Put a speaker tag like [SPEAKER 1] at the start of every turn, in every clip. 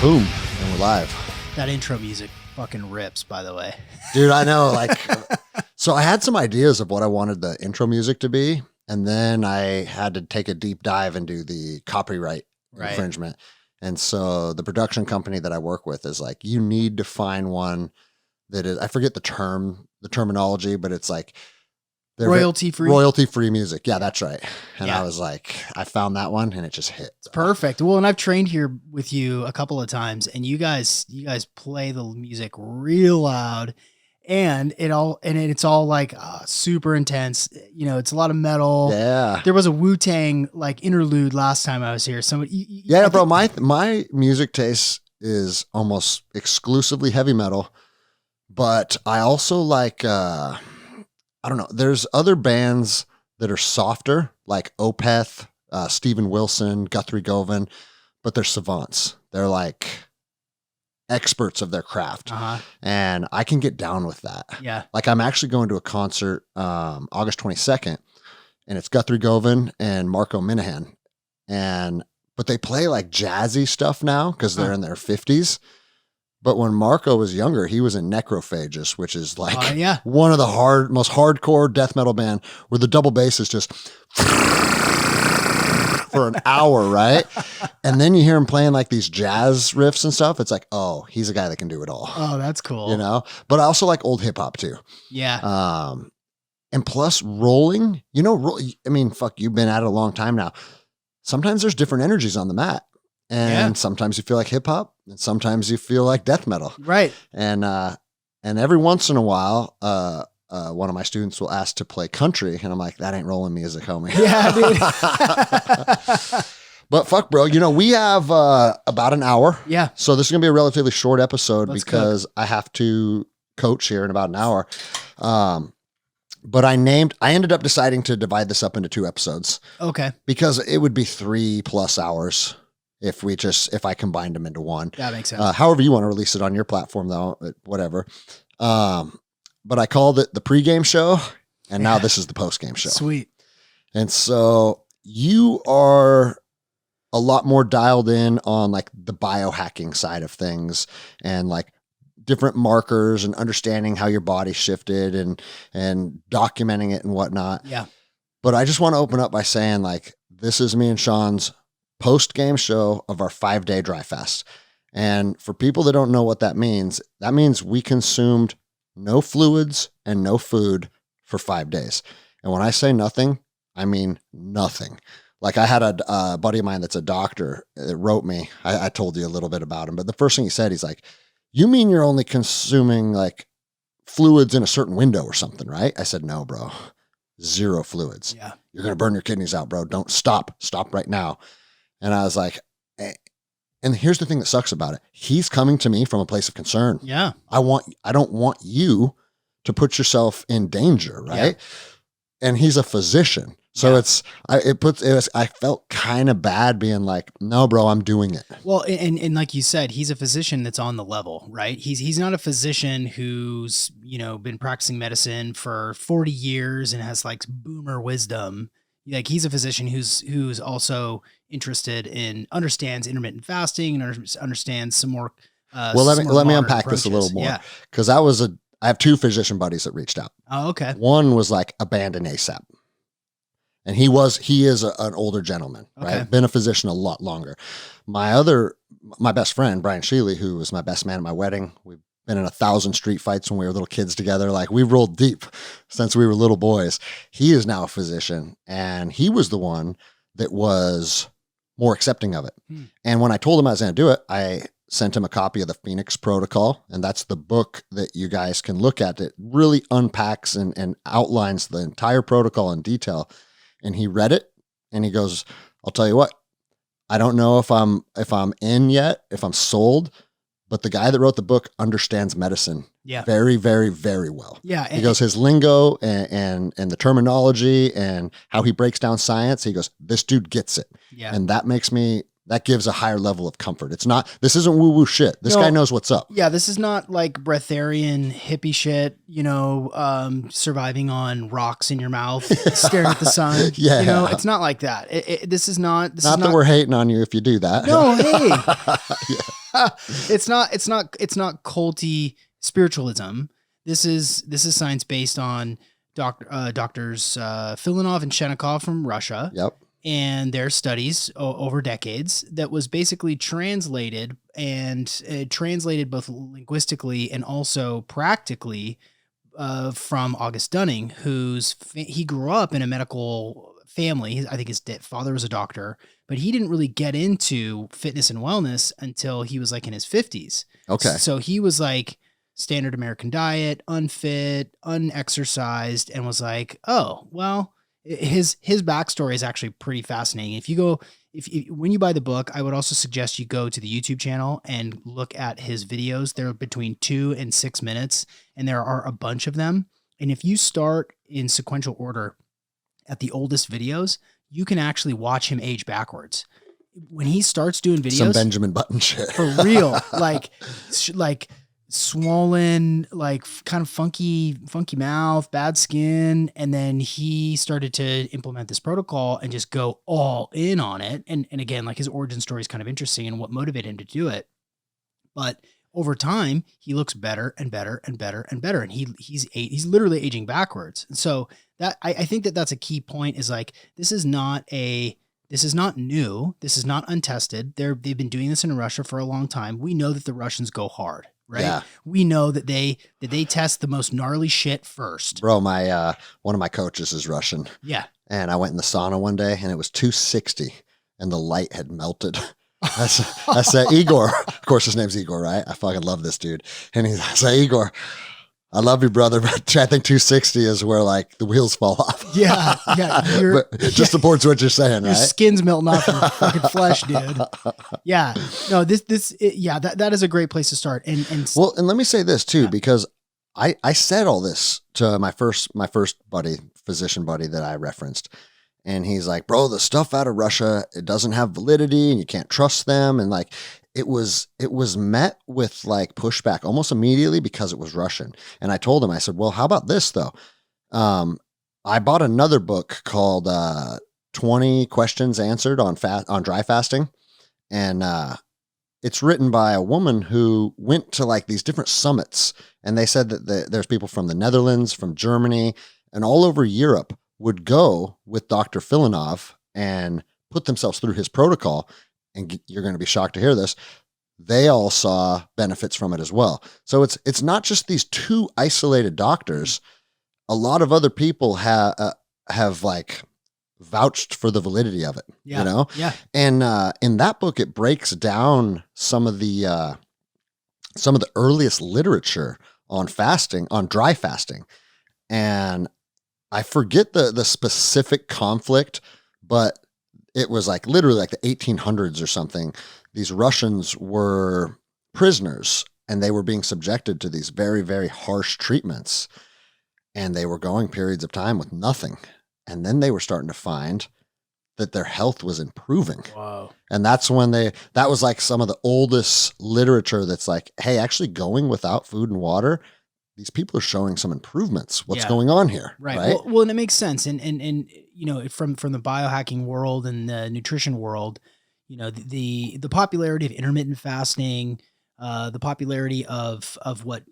[SPEAKER 1] Boom, and we're live.
[SPEAKER 2] That intro music fucking rips, by the way.
[SPEAKER 1] Dude, I know, like, so I had some ideas of what I wanted the intro music to be, and then I had to take a deep dive into the copyright infringement. And so the production company that I work with is like, you need to find one that is, I forget the terminology, but it's like, royalty-free music. Yeah, that's right. And yeah. I was like, I found that one and it just hit.
[SPEAKER 2] It's perfect. Well, and I've trained here with you a couple of times, and you guys play the music real loud, and it's all like super intense. You know, it's a lot of metal.
[SPEAKER 1] Yeah.
[SPEAKER 2] There was a Wu-Tang like interlude last time I was here. So
[SPEAKER 1] bro, my music taste is almost exclusively heavy metal, but I also like I don't know. There's other bands that are softer, like Opeth, Steven Wilson, Guthrie Govan, but they're savants. They're like experts of their craft. And I can get down with that.
[SPEAKER 2] Yeah.
[SPEAKER 1] Like I'm actually going to a concert August 22nd, and it's Guthrie Govan and Marco Minahan. But they play like jazzy stuff now because they're in their 50s. But when Marco was younger, he was in Necrophagus, which is like one of the most hardcore death metal band where the double bass is just for an hour, right? And then you hear him playing like these jazz riffs and stuff. It's like, oh, he's a guy that can do it all.
[SPEAKER 2] Oh, that's cool.
[SPEAKER 1] You know? But I also like old hip hop too.
[SPEAKER 2] Yeah.
[SPEAKER 1] And plus rolling, you know, I mean, fuck, you've been at it a long time now. Sometimes there's different energies on the mat. And sometimes you feel like hip hop, and sometimes you feel like death metal.
[SPEAKER 2] Right.
[SPEAKER 1] And every once in a while, one of my students will ask to play country, and I'm like, that ain't rolling music, homie.
[SPEAKER 2] Yeah, dude.
[SPEAKER 1] But fuck, bro, you know, we have about an hour.
[SPEAKER 2] Yeah.
[SPEAKER 1] So this is gonna be a relatively short episode because
[SPEAKER 2] cook.
[SPEAKER 1] I have to coach here in about an hour. But I ended up deciding to divide this up into 2 episodes. Okay. Because it would be 3+ hours. If I combined them into one.
[SPEAKER 2] That makes sense.
[SPEAKER 1] However you want to release it on your platform though, whatever. But I called it the pregame show, and now this is the postgame show.
[SPEAKER 2] Sweet.
[SPEAKER 1] And so you are a lot more dialed in on like the biohacking side of things and like different markers and understanding how your body shifted and documenting it and whatnot.
[SPEAKER 2] Yeah.
[SPEAKER 1] But I just want to open up by saying like, this is me and Sean's post-game show of our 5-day dry fast. And for people that don't know what that means we consumed no fluids and no food for 5 days. And when I say nothing, I mean nothing. Like I had a buddy of mine that's a doctor that wrote me. I told you a little bit about him, but the first thing he said, he's like, you mean you're only consuming like fluids in a certain window or something, right? I said, no, bro, 0 fluids.
[SPEAKER 2] Yeah.
[SPEAKER 1] You're going to burn your kidneys out, bro. Don't stop right now. And I was like, and here's the thing that sucks about it. He's coming to me from a place of concern.
[SPEAKER 2] Yeah.
[SPEAKER 1] I don't want you to put yourself in danger. Right. Yeah. And he's a physician. So I felt kind of bad being like, no, bro, I'm doing it.
[SPEAKER 2] Well, and like you said, he's a physician that's on the level, right? He's not a physician who's, you know, been practicing medicine for 40 years and has like boomer wisdom. Like he's a physician who's also interested in understands intermittent fasting and understands some more.
[SPEAKER 1] Well, let me unpack this a little more.
[SPEAKER 2] Yeah.
[SPEAKER 1] Cause I have 2 physician buddies that reached out.
[SPEAKER 2] Oh, okay.
[SPEAKER 1] One was like abandon ASAP. And he is an older gentleman, right? Been a physician a lot longer. My best friend, Brian Sheely, who was my best man at my wedding. We've been in 1,000 street fights when we were little kids together. Like we rolled deep since we were little boys. He is now a physician, and he was the one that was more accepting of it. And when I told him I was going to do it, I sent him a copy of the Phoenix Protocol. And that's the book that you guys can look at that really unpacks and outlines the entire protocol in detail. And he read it and he goes, I'll tell you what, I don't know if I'm in yet, if I'm sold, but the guy that wrote the book understands medicine very, very, very well.
[SPEAKER 2] Yeah.
[SPEAKER 1] He goes, his lingo and the terminology and how he breaks down science. He goes, this dude gets it.
[SPEAKER 2] Yeah.
[SPEAKER 1] And that makes me that gives a higher level of comfort. This isn't woo-woo shit. This guy knows what's up.
[SPEAKER 2] Yeah, this is not like breatharian hippie shit, surviving on rocks in your mouth, staring at the sun.
[SPEAKER 1] Yeah.
[SPEAKER 2] It's not like that. This is not
[SPEAKER 1] that we're hating on you if you do that.
[SPEAKER 2] No, hey. It's not culty spiritualism. This is science based on doctors Filanov and Shenikov from Russia.
[SPEAKER 1] Yep.
[SPEAKER 2] And their studies over decades that was basically translated both linguistically and also practically from August Dunning, he grew up in a medical family. I think his father was a doctor, but he didn't really get into fitness and wellness until he was like in his 50s.
[SPEAKER 1] Okay.
[SPEAKER 2] So he was like standard American diet, unfit, unexercised, and was like, oh, well, his backstory is actually pretty fascinating. When you buy the book, I would also suggest you go to the YouTube channel and look at his videos. They're between 2 and 6 minutes, and there are a bunch of them. And if you start in sequential order at the oldest videos, you can actually watch him age backwards. When he starts doing videos,
[SPEAKER 1] some Benjamin Button shit
[SPEAKER 2] for real, like swollen, like kind of funky mouth, bad skin. And then he started to implement this protocol and just go all in on it. And again, like his origin story is kind of interesting and what motivated him to do it. But over time, he looks better and better and better and better. And he's literally aging backwards. And so that I think that's a key point, is like, this is not new. This is not untested. They've been doing this in Russia for a long time. We know that the Russians go hard. Right. Yeah. We know that they test the most gnarly shit first.
[SPEAKER 1] Bro, my one of my coaches is Russian.
[SPEAKER 2] Yeah.
[SPEAKER 1] And I went in the sauna one day and it was 260 and the light had melted. I said, Igor, of course his name's Igor, right? I fucking love this dude. And I said, Igor, I love you, brother, but I think 260 is where like the wheels fall off.
[SPEAKER 2] Yeah.
[SPEAKER 1] But it just supports what you're saying,
[SPEAKER 2] your
[SPEAKER 1] right?
[SPEAKER 2] Skin's melting off your fucking flesh, dude. Yeah. No, that is a great place to start. And
[SPEAKER 1] let me say this too, because I said all this to my first buddy, physician buddy that I referenced. And he's like, bro, the stuff out of Russia, it doesn't have validity and you can't trust them. And like, it was met with like pushback almost immediately because it was Russian. And I told him, I said, well, how about this though? I bought another book called 20 Questions Answered on dry fasting. And it's written by a woman who went to like these different summits. And they said that there's people from the Netherlands, from Germany, and all over Europe would go with Dr. Filanov and put themselves through his protocol. And you're going to be shocked to hear this. They all saw benefits from it as well. So it's not just these two isolated doctors. A lot of other people have like vouched for the validity of it, you know?
[SPEAKER 2] Yeah.
[SPEAKER 1] And in that book, it breaks down some of the earliest literature on fasting, on dry fasting. And I forget the specific conflict, but it was like literally like the 1800s or something. These Russians were prisoners and they were being subjected to these very, very harsh treatments. And they were going periods of time with nothing. And then they were starting to find that their health was improving.
[SPEAKER 2] Wow.
[SPEAKER 1] And that's when that was like some of the oldest literature that's like, hey, actually going without food and water, these people are showing some improvements. What's going on here?
[SPEAKER 2] Right. Well, and it makes sense. And you know, from the biohacking world and the nutrition world, you know, the popularity of intermittent fasting, the popularity of what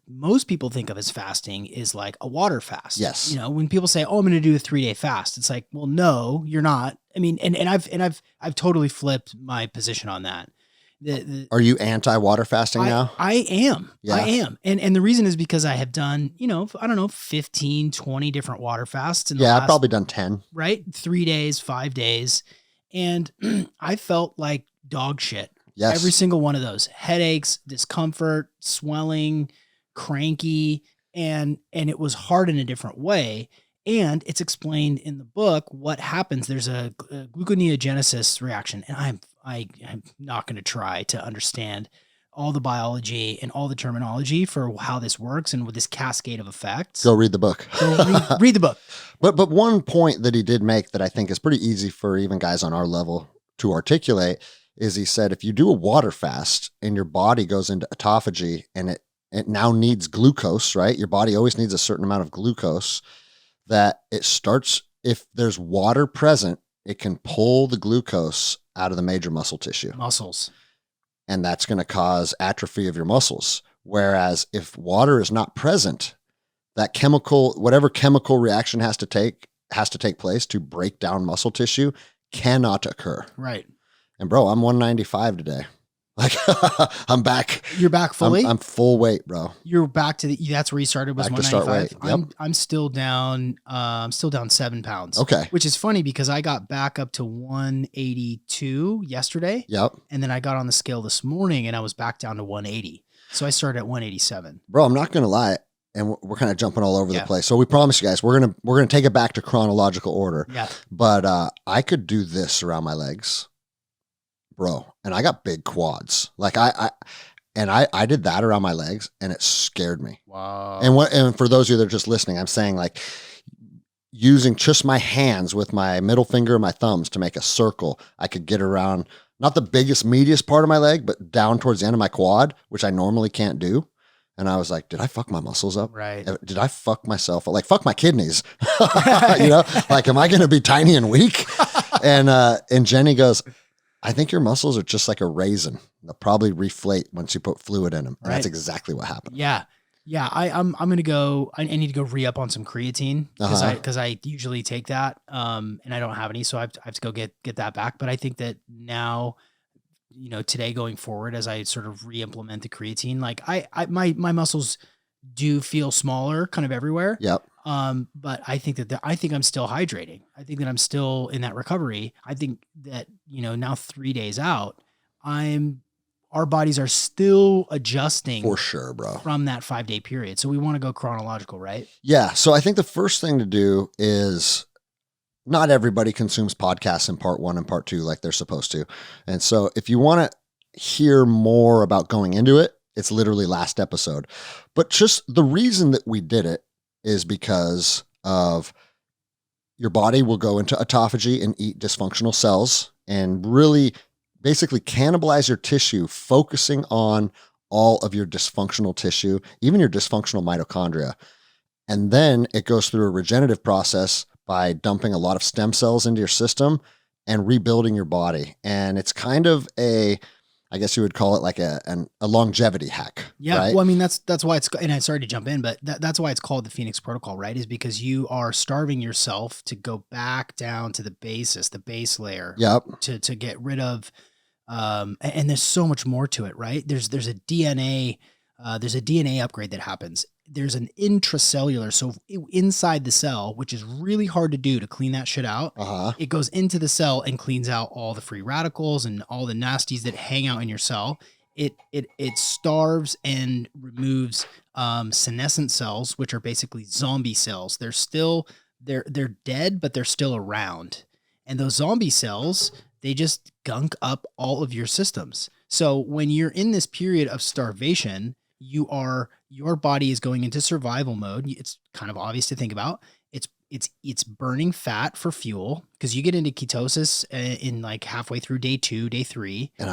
[SPEAKER 2] most people think of as fasting is like a water fast.
[SPEAKER 1] Yes.
[SPEAKER 2] You know, when people say, "Oh, I'm going to do a 3-day fast," it's like, well, no, you're not. I mean, and I've totally flipped my position on that.
[SPEAKER 1] Are you anti-water fasting now?
[SPEAKER 2] I am.
[SPEAKER 1] Yeah.
[SPEAKER 2] I am. And the reason is because I have done, you know, I don't know, 15, 20 different water fasts.
[SPEAKER 1] I've probably done 10.
[SPEAKER 2] Right? 3 days, 5 days. And I felt like dog shit.
[SPEAKER 1] Yes.
[SPEAKER 2] Every single one of those. Headaches, discomfort, swelling, cranky. And it was hard in a different way. And it's explained in the book what happens. There's a gluconeogenesis reaction. And I'm not going to try to understand all the biology and all the terminology for how this works and with this cascade of effects.
[SPEAKER 1] Go read the book.
[SPEAKER 2] Read the book.
[SPEAKER 1] But one point that he did make that I think is pretty easy for even guys on our level to articulate is he said, if you do a water fast and your body goes into autophagy and it now needs glucose, right? Your body always needs a certain amount of glucose, that it starts, if there's water present, it can pull the glucose out of the major muscle tissue.
[SPEAKER 2] Muscles.
[SPEAKER 1] And that's going to cause atrophy of your muscles. Whereas if water is not present, that chemical, whatever chemical reaction has to take place to break down muscle tissue cannot occur.
[SPEAKER 2] Right.
[SPEAKER 1] And bro, I'm 195 today. Like I'm back.
[SPEAKER 2] You're back fully?
[SPEAKER 1] I'm full weight, bro.
[SPEAKER 2] You're back to that's where you started, was
[SPEAKER 1] Back to start
[SPEAKER 2] 195.
[SPEAKER 1] weight. Yep.
[SPEAKER 2] I'm still down. I'm still down 7 pounds.
[SPEAKER 1] Okay.
[SPEAKER 2] Which is funny because I got back up to 182 yesterday.
[SPEAKER 1] Yep.
[SPEAKER 2] And then I got on the scale this morning and I was back down to 180. So I started at 187.
[SPEAKER 1] Bro, I'm not going to lie. And we're kind of jumping all over the place. So we promise you guys, we're going to take it back to chronological order.
[SPEAKER 2] Yeah.
[SPEAKER 1] But I could do this around my legs, bro. And I got big quads. Like I did that around my legs and it scared me.
[SPEAKER 2] Wow.
[SPEAKER 1] And for those of you that are just listening, I'm saying like using just my hands with my middle finger and my thumbs to make a circle, I could get around, not the biggest, meatiest part of my leg, but down towards the end of my quad, which I normally can't do. And I was like, did I fuck my muscles up?
[SPEAKER 2] Right.
[SPEAKER 1] Did I fuck myself up? Like, fuck my kidneys. You know, like, am I going to be tiny and weak? And Jenny goes, I think your muscles are just like a raisin. They'll probably reflate once you put fluid in them. And that's exactly what happened.
[SPEAKER 2] Yeah. Yeah. I'm going to go, I need to go re-up on some creatine because I usually take that. And I don't have any, so I have to go get that back. But I think that now, you know, today going forward, as I sort of re-implement the creatine, like my muscles do feel smaller kind of everywhere.
[SPEAKER 1] Yep.
[SPEAKER 2] But I think that I think I'm still hydrating. I think that I'm still in that recovery. I think that, you know, now 3 days out, our bodies are still adjusting
[SPEAKER 1] For sure, bro.
[SPEAKER 2] from that 5-day period. So we want to go chronological, right?
[SPEAKER 1] Yeah. So I think the first thing to do is, not everybody consumes podcasts in part 1 and part 2 like they're supposed to. And so if you want to hear more about going into it, it's literally last episode. But just the reason that we did it is because of your body will go into autophagy and eat dysfunctional cells and really basically cannibalize your tissue, focusing on all of your dysfunctional tissue, even your dysfunctional mitochondria. And then it goes through a regenerative process by dumping a lot of stem cells into your system and rebuilding your body. And it's kind of I guess you would call it like a longevity hack.
[SPEAKER 2] Yeah.
[SPEAKER 1] Right?
[SPEAKER 2] Well, I mean, that's why and I'm sorry to jump in, but that's why it's called the Phoenix Protocol, right? Is because you are starving yourself to go back down to the base layer.
[SPEAKER 1] Yep.
[SPEAKER 2] To get rid of, and there's so much more to it, right? There's a DNA upgrade that happens. There's an intracellular, so inside the cell, which is really hard to do to clean that shit out. It goes into the cell and cleans out all the free radicals and all the nasties that hang out in your cell. It starves and removes senescent cells, which are basically zombie cells. They're dead, but they're still around. And those zombie cells, they just gunk up all of your systems. So when you're in this period of starvation, your body is going into survival mode. It's kind of obvious to think about. It's burning fat for fuel because you get into ketosis in like halfway through day 2, day 3. And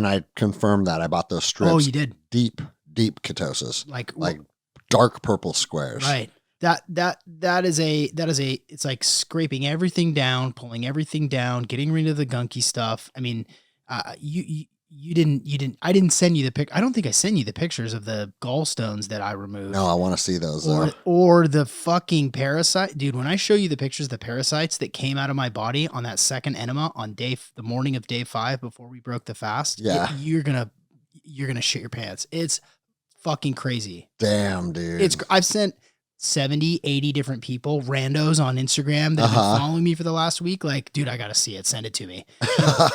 [SPEAKER 1] I confirmed that. I bought those strips.
[SPEAKER 2] Oh, you did?
[SPEAKER 1] Deep ketosis.
[SPEAKER 2] Like
[SPEAKER 1] dark purple squares.
[SPEAKER 2] Right. That is it's like scraping everything down, pulling everything down, getting rid of the gunky stuff. I mean, I didn't send you the pic. I don't think I sent you the pictures of the gallstones that I removed.
[SPEAKER 1] No, I want to see those.
[SPEAKER 2] Or the fucking parasite. Dude, when I show you the pictures of the parasites that came out of my body on that second enema on the morning of day 5 before we broke the fast, you're going to shit your pants. It's fucking crazy.
[SPEAKER 1] Damn, dude.
[SPEAKER 2] I've sent 70, 80 different people, randos on Instagram that have been following me for the last week. Like, dude, I got to see it. Send it to me.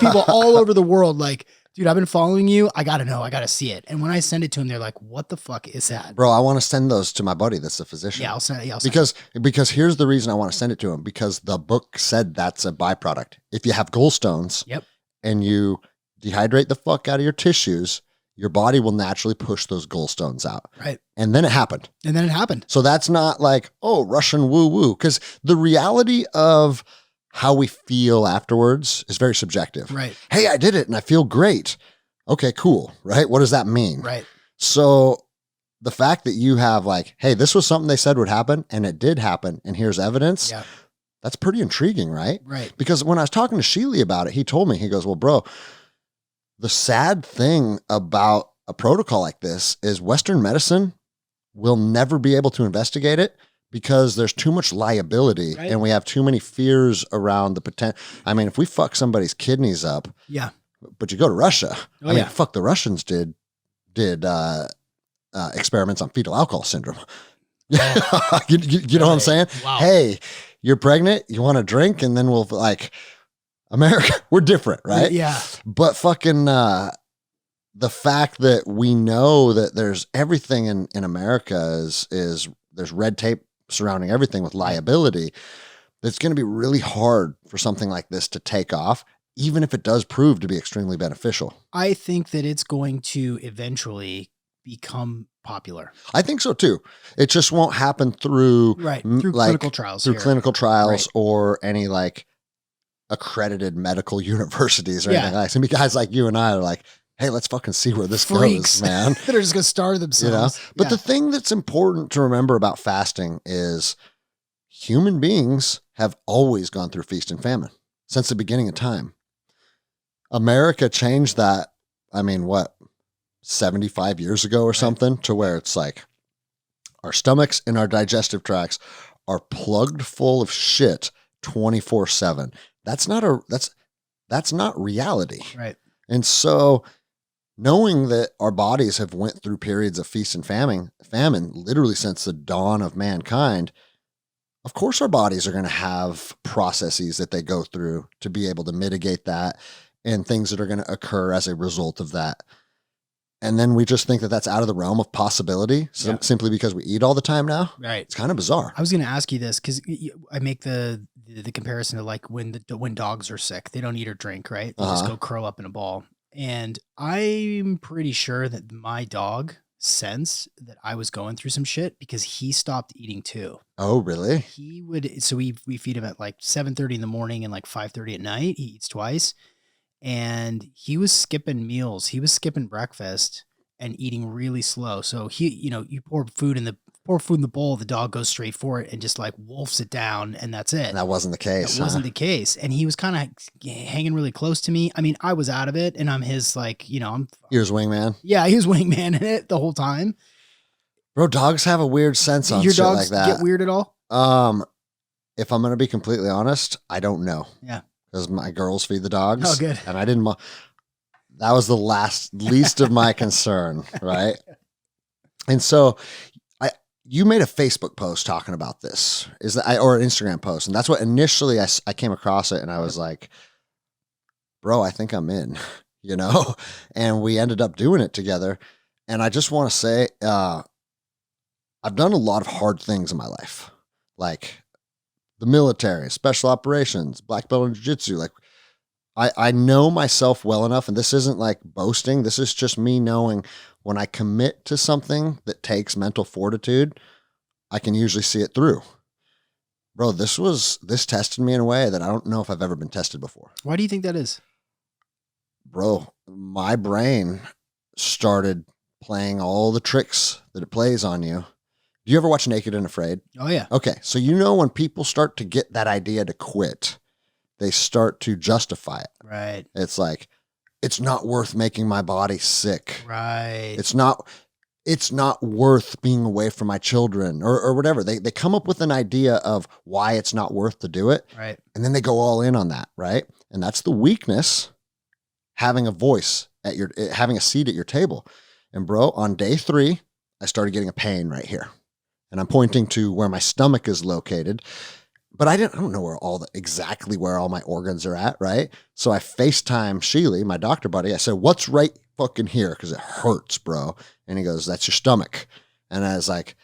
[SPEAKER 2] People all over the world, like, dude, I've been following you. I got to know. I got to see it. And when I send it to them, they're like, what the fuck is that?
[SPEAKER 1] Bro, I want to send those to my buddy that's a physician.
[SPEAKER 2] Yeah, I'll send it.
[SPEAKER 1] Because here's the reason I want to send it to him, because the book said that's a byproduct. If you have gallstones and you dehydrate the fuck out of your tissues, your body will naturally push those gallstones out.
[SPEAKER 2] Right.
[SPEAKER 1] And then it happened.
[SPEAKER 2] So
[SPEAKER 1] that's not like, oh, Russian woo-woo. Because the reality of how we feel afterwards is very subjective.
[SPEAKER 2] Right.
[SPEAKER 1] Hey, I did it and I feel great. Okay, cool. Right. What does that mean?
[SPEAKER 2] Right.
[SPEAKER 1] So the fact that you have like, hey, this was something they said would happen and it did happen and here's evidence.
[SPEAKER 2] Yeah.
[SPEAKER 1] That's pretty intriguing, right?
[SPEAKER 2] Right.
[SPEAKER 1] Because when I was talking to Sheely about it, he told me, he goes, well, bro, the sad thing about a protocol like this is Western medicine will never be able to investigate it because there's too much liability and we have too many fears around the potential. I mean, if we fuck somebody's kidneys up,
[SPEAKER 2] yeah,
[SPEAKER 1] but you go to Russia,
[SPEAKER 2] oh,
[SPEAKER 1] I mean, fuck, the Russians did experiments on fetal alcohol syndrome.
[SPEAKER 2] Oh.
[SPEAKER 1] you know what I'm saying?
[SPEAKER 2] Wow.
[SPEAKER 1] Hey, you're pregnant, you want to drink, and then we'll like, America, we're different, right?
[SPEAKER 2] Yeah.
[SPEAKER 1] But fucking the fact that we know that there's everything in America is there's red tape surrounding everything with liability. It's going to be really hard for something like this to take off, even if it does prove to be extremely beneficial.
[SPEAKER 2] I think that it's going to eventually become popular.
[SPEAKER 1] I think so too. It just won't happen through
[SPEAKER 2] through
[SPEAKER 1] like,
[SPEAKER 2] clinical trials.
[SPEAKER 1] Through clinical trials or any like accredited medical universities or anything like that. Some guys like you and I are like, hey, let's fucking see where this goes, man.
[SPEAKER 2] They're just gonna starve themselves.
[SPEAKER 1] But the thing that's important to remember about fasting is human beings have always gone through feast and famine since the beginning of time. America changed that. I mean, what, 75 years ago or something, to where it's like our stomachs and our digestive tracts are plugged full of shit 24/7. That's not reality.
[SPEAKER 2] Right.
[SPEAKER 1] And so knowing that our bodies have went through periods of feast and famine literally since the dawn of mankind, of course our bodies are going to have processes that they go through to be able to mitigate that and things that are going to occur as a result of that. And then we just think that that's out of the realm of possibility simply because we eat all the time now.
[SPEAKER 2] Right.
[SPEAKER 1] It's kind of bizarre.
[SPEAKER 2] I was going to ask you this because I make the comparison to like when dogs are sick, they don't eat or drink, right? They just go curl up in a ball. And I'm pretty sure that my dog sensed that I was going through some shit because he stopped eating too.
[SPEAKER 1] Oh, really?
[SPEAKER 2] He would. So we feed him at like 7:30 in the morning and like 5:30 at night. He eats twice. And he was skipping meals. He was skipping breakfast and eating really slow. So he, you pour food in the bowl, the dog goes straight for it and just like wolfs it down, and that's it.
[SPEAKER 1] And that wasn't the case.
[SPEAKER 2] That wasn't the case. And he was kind of hanging really close to me. I mean, I was out of it, and I'm his like, I'm.
[SPEAKER 1] He was wingman.
[SPEAKER 2] Yeah, he was wingman in it the whole time.
[SPEAKER 1] Bro, dogs have a weird sense on shit like that.
[SPEAKER 2] Get weird at all?
[SPEAKER 1] If I'm gonna be completely honest, I don't know.
[SPEAKER 2] Yeah.
[SPEAKER 1] Because my girls feed the dogs.
[SPEAKER 2] Oh, good.
[SPEAKER 1] And I didn't. That was the least of my concern, right? And so, you made a Facebook post talking about this, or an Instagram post, and that's what initially I came across it, and I was like, "Bro, I think I'm in," And we ended up doing it together. And I just want to say, I've done a lot of hard things in my life, like the military, special operations, black belt in jiu-jitsu. Like I know myself well enough, and this isn't like boasting. This is just me knowing when I commit to something that takes mental fortitude, I can usually see it through. Bro, this tested me in a way that I don't know if I've ever been tested before.
[SPEAKER 2] Why do you think that is?
[SPEAKER 1] Bro, my brain started playing all the tricks that it plays on you. Do you ever watch Naked and Afraid?
[SPEAKER 2] Oh, yeah.
[SPEAKER 1] Okay. So when people start to get that idea to quit, they start to justify it.
[SPEAKER 2] Right.
[SPEAKER 1] It's like, it's not worth making my body sick.
[SPEAKER 2] Right.
[SPEAKER 1] It's not worth being away from my children or whatever. They come up with an idea of why it's not worth to do it.
[SPEAKER 2] Right.
[SPEAKER 1] And then they go all in on that. Right. And that's the weakness, having a voice having a seat at your table. And bro, on day 3, I started getting a pain right here. And I'm pointing to where my stomach is located, but I don't know exactly where all my organs are at, right? So I FaceTime Sheely, my doctor buddy. I said, "What's right fucking here? Because it hurts, bro." And he goes, "That's your stomach." And I was like,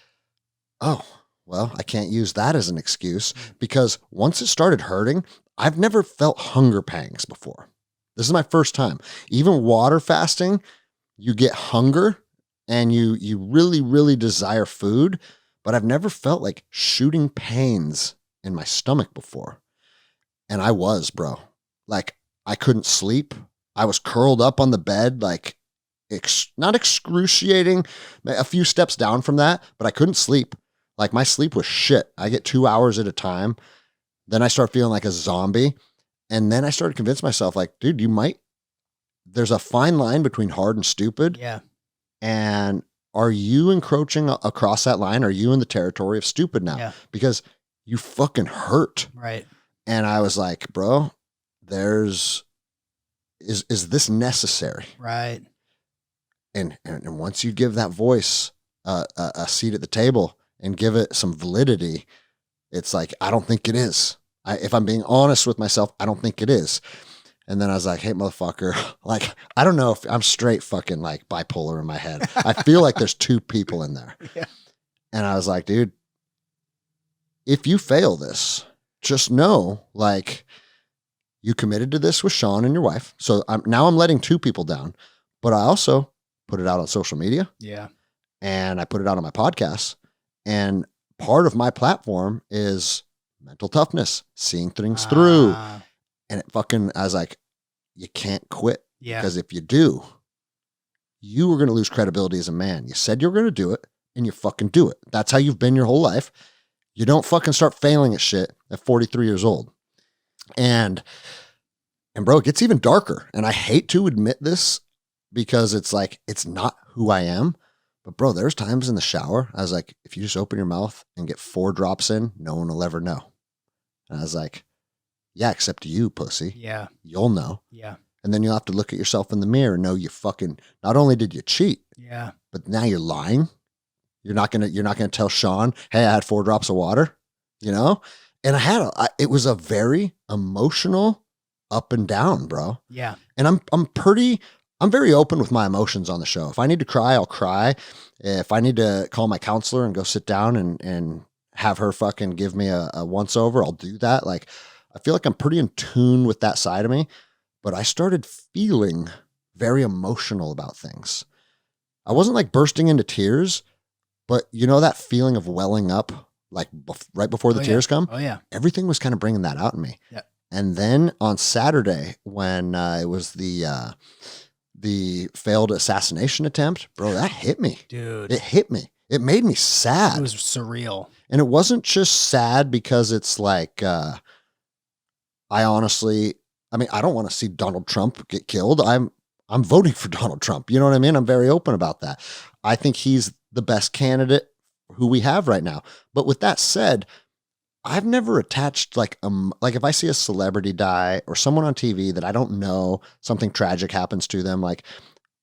[SPEAKER 1] "Oh, well, I can't use that as an excuse, because once it started hurting, I've never felt hunger pangs before. This is my first time. Even water fasting, you get hunger and you really, really desire food. But I've never felt like shooting pains in my stomach before. And I was, bro. Like, I couldn't sleep. I was curled up on the bed, like, not excruciating, a few steps down from that, but I couldn't sleep. Like, my sleep was shit. I get 2 hours at a time. Then I start feeling like a zombie. And then I started to convince myself, like, dude, there's a fine line between hard and stupid.
[SPEAKER 2] Yeah.
[SPEAKER 1] And are you encroaching across that line? Are you in the territory of stupid now?
[SPEAKER 2] Yeah.
[SPEAKER 1] Because you fucking hurt.
[SPEAKER 2] Right.
[SPEAKER 1] And I was like, bro, is this necessary?
[SPEAKER 2] Right.
[SPEAKER 1] And once you give that voice a seat at the table and give it some validity, it's like, I don't think it is. If I'm being honest with myself, I don't think it is. And then I was like, hey, motherfucker, like, I don't know if I'm straight fucking like bipolar in my head. I feel like there's two people in there.
[SPEAKER 2] Yeah.
[SPEAKER 1] And I was like, dude, if you fail this, just know, like, you committed to this with Sean and your wife. So I'm letting two people down, but I also put it out on social media.
[SPEAKER 2] Yeah.
[SPEAKER 1] And I put it out on my podcast. And part of my platform is mental toughness, seeing things through. And I was like, you can't quit.
[SPEAKER 2] Yeah.
[SPEAKER 1] Because if you do, you were going to lose credibility as a man. You said you were going to do it and you fucking do it. That's how you've been your whole life. You don't fucking start failing at shit at 43 years old. And bro, it gets even darker. And I hate to admit this because it's like, it's not who I am. But bro, there's times in the shower, I was like, if you just open your mouth and get 4 drops in, no one will ever know. And I was like, yeah, except you, pussy.
[SPEAKER 2] Yeah.
[SPEAKER 1] You'll know.
[SPEAKER 2] Yeah.
[SPEAKER 1] And then you'll have to look at yourself in the mirror and know you fucking, not only did you cheat,
[SPEAKER 2] Yeah.
[SPEAKER 1] but now you're lying. You're not going to tell Sean, hey, I had 4 drops of water, you know? And it was a very emotional up and down, bro.
[SPEAKER 2] Yeah.
[SPEAKER 1] And I'm very open with my emotions on the show. If I need to cry, I'll cry. If I need to call my counselor and go sit down and have her fucking give me a once over, I'll do that. Like, I feel like I'm pretty in tune with that side of me, but I started feeling very emotional about things. I wasn't like bursting into tears, but you know that feeling of welling up, like right before the tears come?
[SPEAKER 2] Oh yeah.
[SPEAKER 1] Everything was kind of bringing that out in me.
[SPEAKER 2] Yeah.
[SPEAKER 1] And then on Saturday, when it was the failed assassination attempt, bro, that hit me.
[SPEAKER 2] Dude.
[SPEAKER 1] It hit me. It made me sad.
[SPEAKER 2] It was surreal.
[SPEAKER 1] And it wasn't just sad because it's like, I don't want to see Donald Trump get killed. I'm voting for Donald Trump. You know what I mean? I'm very open about that. I think he's the best candidate who we have right now. But with that said, I've never attached like if I see a celebrity die or someone on TV that I don't know, something tragic happens to them, like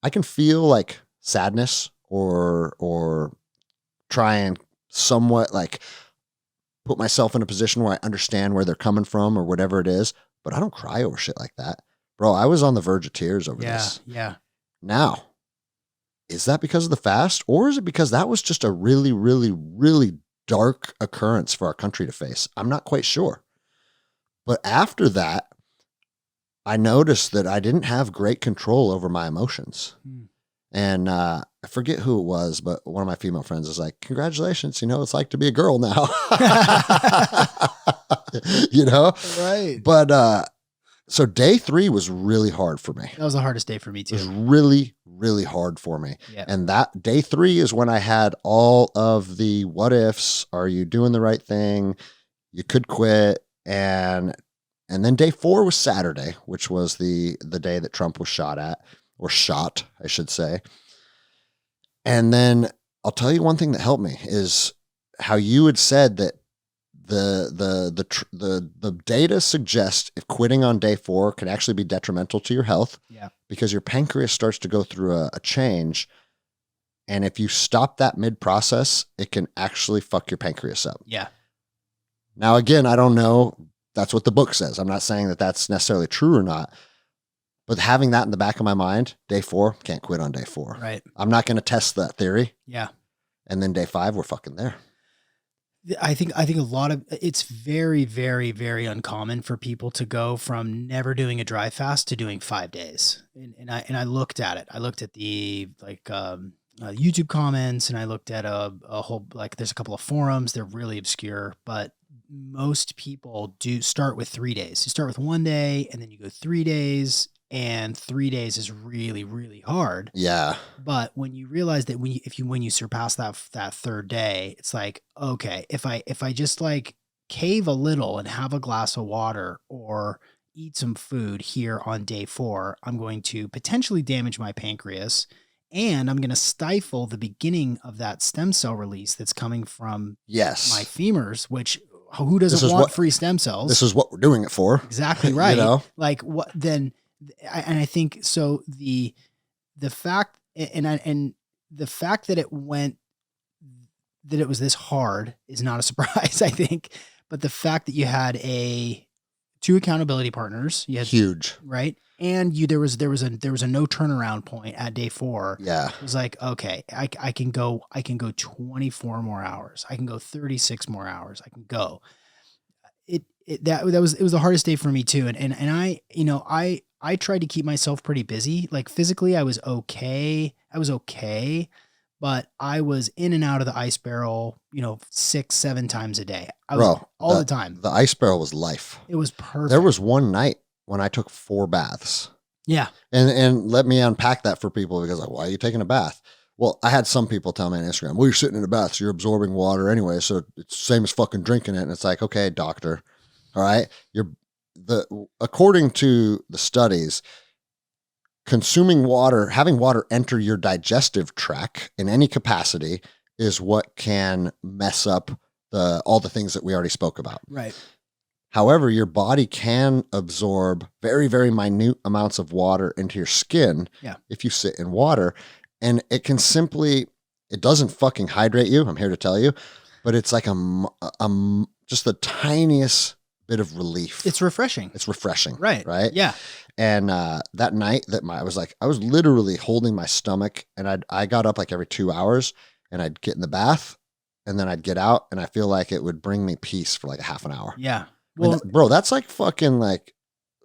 [SPEAKER 1] I can feel like sadness or try and somewhat like put myself in a position where I understand where they're coming from or whatever it is, but I don't cry over shit like that. Bro, I was on the verge of tears over this.
[SPEAKER 2] Yeah.
[SPEAKER 1] Now, is that because of the fast, or is it because that was just a really, really, really dark occurrence for our country to face? I'm not quite sure. But after that, I noticed that I didn't have great control over my emotions. And I forget who it was, but one of my female friends was like, congratulations, you know, it's like to be a girl now. You know?
[SPEAKER 2] Right.
[SPEAKER 1] But so day 3 was really hard for me.
[SPEAKER 2] That was the hardest day for me too.
[SPEAKER 1] It was really, really hard for me.
[SPEAKER 2] Yeah.
[SPEAKER 1] And that day 3 is when I had all of the what ifs. Are you doing the right thing? You could quit. And then day 4 was Saturday, which was the day that Trump was shot, I should say. And then I'll tell you one thing that helped me is how you had said that the data suggests if quitting on day 4 can actually be detrimental to your health.
[SPEAKER 2] Yeah.
[SPEAKER 1] Because your pancreas starts to go through a change. And if you stop that mid-process, it can actually fuck your pancreas up.
[SPEAKER 2] Yeah.
[SPEAKER 1] Now, again, I don't know. That's what the book says. I'm not saying that that's necessarily true or not. But having that in the back of my mind, day 4, can't quit on day 4.
[SPEAKER 2] Right.
[SPEAKER 1] I'm not going to test that theory.
[SPEAKER 2] Yeah.
[SPEAKER 1] And then day 5, we're fucking there.
[SPEAKER 2] I think it's very, very, very uncommon for people to go from never doing a dry fast to doing 5 days. And I looked at it. I looked at the YouTube comments, and I looked at a whole, like, there's a couple of forums. They're really obscure, but most people do start with 3 days. You start with 1 day and then you go 3 days, and 3 days is really, really hard.
[SPEAKER 1] Yeah.
[SPEAKER 2] But when you realize that when you surpass that third day, it's like, okay, if I just like cave a little and have a glass of water or eat some food here on day 4, I'm going to potentially damage my pancreas, and I'm going to stifle the beginning of that stem cell release that's coming from my femurs, which who doesn't want free stem cells?
[SPEAKER 1] This is what we're doing it for.
[SPEAKER 2] Exactly right. Like what then? And I think so. The fact and the fact that it was this hard is not a surprise, I think. But the fact that you had 2 accountability partners, you had
[SPEAKER 1] huge,
[SPEAKER 2] right? And there was a no turnaround point at day 4.
[SPEAKER 1] Yeah.
[SPEAKER 2] It was like, okay, I can go 24 more hours. I can go 36 more hours. I can go. It was the hardest day for me too. And I, I tried to keep myself pretty busy. Like physically I was okay. But I was in and out of the ice barrel, 6-7 times a day. I was all the time.
[SPEAKER 1] The ice barrel was life.
[SPEAKER 2] It was perfect.
[SPEAKER 1] There was one night when I took 4 baths.
[SPEAKER 2] Yeah.
[SPEAKER 1] And let me unpack that for people, because like, why are you taking a bath? Well, I had some people tell me on Instagram, well, you're sitting in a bath, so you're absorbing water anyway, so it's the same as fucking drinking it. And it's like, okay, doctor. All right. According to the studies, consuming water, having water enter your digestive tract in any capacity is what can mess up all the things that we already spoke about.
[SPEAKER 2] Right.
[SPEAKER 1] However, your body can absorb very, very minute amounts of water into your skin if you sit in water. And it can it doesn't fucking hydrate you, I'm here to tell you, but it's like just the tiniest bit of relief.
[SPEAKER 2] It's refreshing.
[SPEAKER 1] Right. Right.
[SPEAKER 2] Yeah.
[SPEAKER 1] And that night I was literally holding my stomach, and I got up like every 2 hours, and I'd get in the bath, and then I'd get out, and I feel like it would bring me peace for like a half an hour.
[SPEAKER 2] Yeah.
[SPEAKER 1] Well, bro, that's like fucking like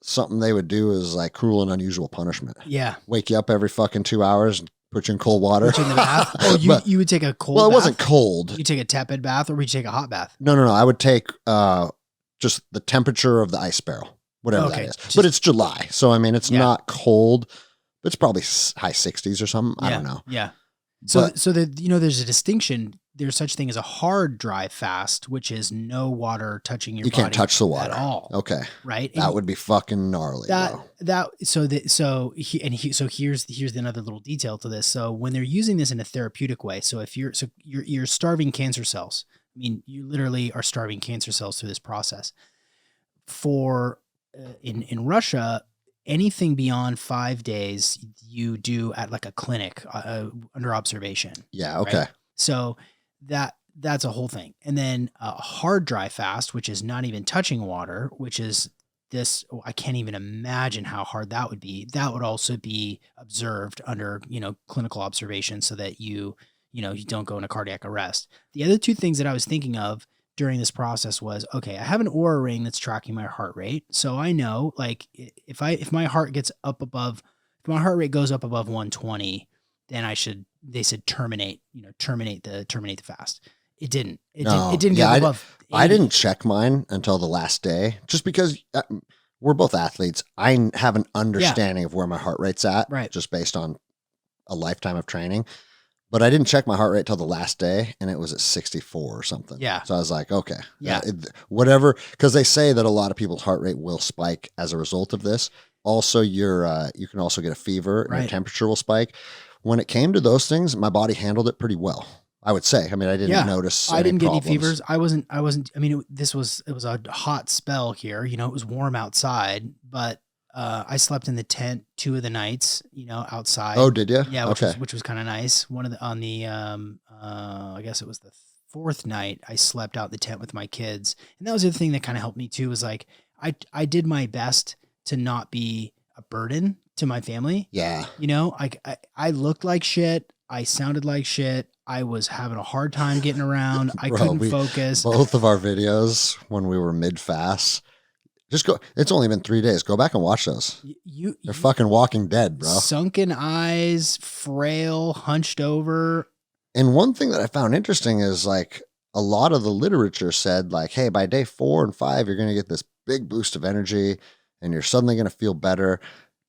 [SPEAKER 1] something they would do as like cruel and unusual punishment.
[SPEAKER 2] Yeah.
[SPEAKER 1] Wake you up every fucking 2 hours and put you in cold water.
[SPEAKER 2] Put you in the bath? Oh, you would take a cold bath?
[SPEAKER 1] Well, it wasn't cold.
[SPEAKER 2] You take a tepid bath, or would you take a hot bath?
[SPEAKER 1] No. I would take just the temperature of the ice barrel, whatever that is. But it's July. So, I mean, it's not cold. It's probably high 60s or something. I don't know.
[SPEAKER 2] Yeah. So there's a distinction. There's such thing as a hard dry fast, which is no water touching your body.
[SPEAKER 1] You can't touch the water
[SPEAKER 2] at all.
[SPEAKER 1] Okay.
[SPEAKER 2] Right.
[SPEAKER 1] That would be fucking gnarly.
[SPEAKER 2] Here's another little detail to this. So when they're using this in a therapeutic way, so if you're starving cancer cells, I mean, you literally are starving cancer cells through this process. In Russia, anything beyond 5 days, you do at like a clinic under observation.
[SPEAKER 1] Yeah. Okay.
[SPEAKER 2] Right? So that's a whole thing. And then a hard dry fast, which is not even touching water, which is this, I can't even imagine how hard that would be. That would also be observed under, clinical observation, so that you don't go into cardiac arrest. The other 2 things that I was thinking of during this process was, okay, I have an Oura ring that's tracking my heart rate. So I know, like, if my heart rate goes up above 120, then they said terminate the fast. It didn't. It didn't get above 80.
[SPEAKER 1] I didn't check mine until the last day, just because we're both athletes. I have an understanding of where my heart rate's at,
[SPEAKER 2] right, just
[SPEAKER 1] based on a lifetime of training. But I didn't check my heart rate till the last day, and it was at 64 or something.
[SPEAKER 2] Yeah.
[SPEAKER 1] So I was like, okay.
[SPEAKER 2] Yeah.
[SPEAKER 1] Whatever. Because they say that a lot of people's heart rate will spike as a result of this. Also, you can also get a fever, and your temperature will spike. When it came to those things, my body handled it pretty well, I would say. I mean, I didn't notice
[SPEAKER 2] I didn't
[SPEAKER 1] problems.
[SPEAKER 2] Get any fevers. I wasn't, I mean, it was a hot spell here. It was warm outside, but I slept in the tent 2 of the nights, outside.
[SPEAKER 1] Oh, did you?
[SPEAKER 2] Yeah, which was kind of nice. I guess it was the 4th night, I slept out in the tent with my kids. And that was the other thing that kind of helped me too, was like, I did my best to not be a burden to my family.
[SPEAKER 1] Yeah.
[SPEAKER 2] I looked like shit. I sounded like shit. I was having a hard time getting around. I couldn't focus.
[SPEAKER 1] Both of our videos when we were mid-fast, just go. It's only been 3 days. Go back and watch those. They're fucking Walking Dead, bro.
[SPEAKER 2] Sunken eyes, frail, hunched over.
[SPEAKER 1] And one thing that I found interesting is, like, a lot of the literature said like, hey, by day 4 and 5, you're going to get this big boost of energy and you're suddenly going to feel better.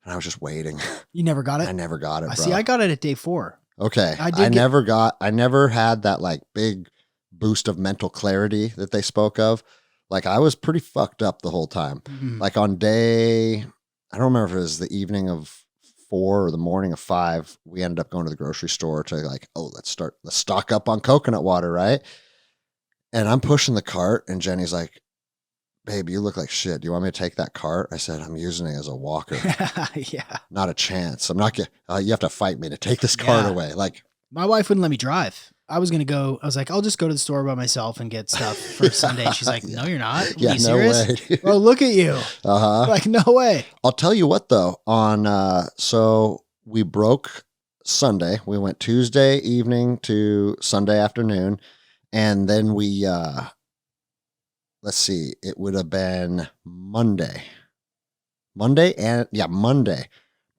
[SPEAKER 1] And I was just waiting.
[SPEAKER 2] You never got it?
[SPEAKER 1] I never got it, bro.
[SPEAKER 2] See, I got it at day 4.
[SPEAKER 1] Okay. I never had that like big boost of mental clarity that they spoke of. Like I was pretty fucked up the whole time.
[SPEAKER 2] Mm-hmm.
[SPEAKER 1] Like on day, I don't remember if it was the evening of 4 or the morning of 5, we ended up going to the grocery store to like, oh, let's stock up on coconut water, right? And I'm pushing the cart and Jenny's like, babe, you look like shit. Do you want me to take that cart? I said, I'm using it as a walker.
[SPEAKER 2] Yeah.
[SPEAKER 1] Not a chance. I'm not you have to fight me to take this cart away. Like
[SPEAKER 2] my wife wouldn't let me drive. I was like, I'll just go to the store by myself and get stuff for Sunday. She's like, no, you're not. Are you serious? Way. Bro, look at you. Like, no way.
[SPEAKER 1] I'll tell you what though, so we broke Sunday. We went Tuesday evening to Sunday afternoon. And then we, let's see, it would have been Monday. Monday.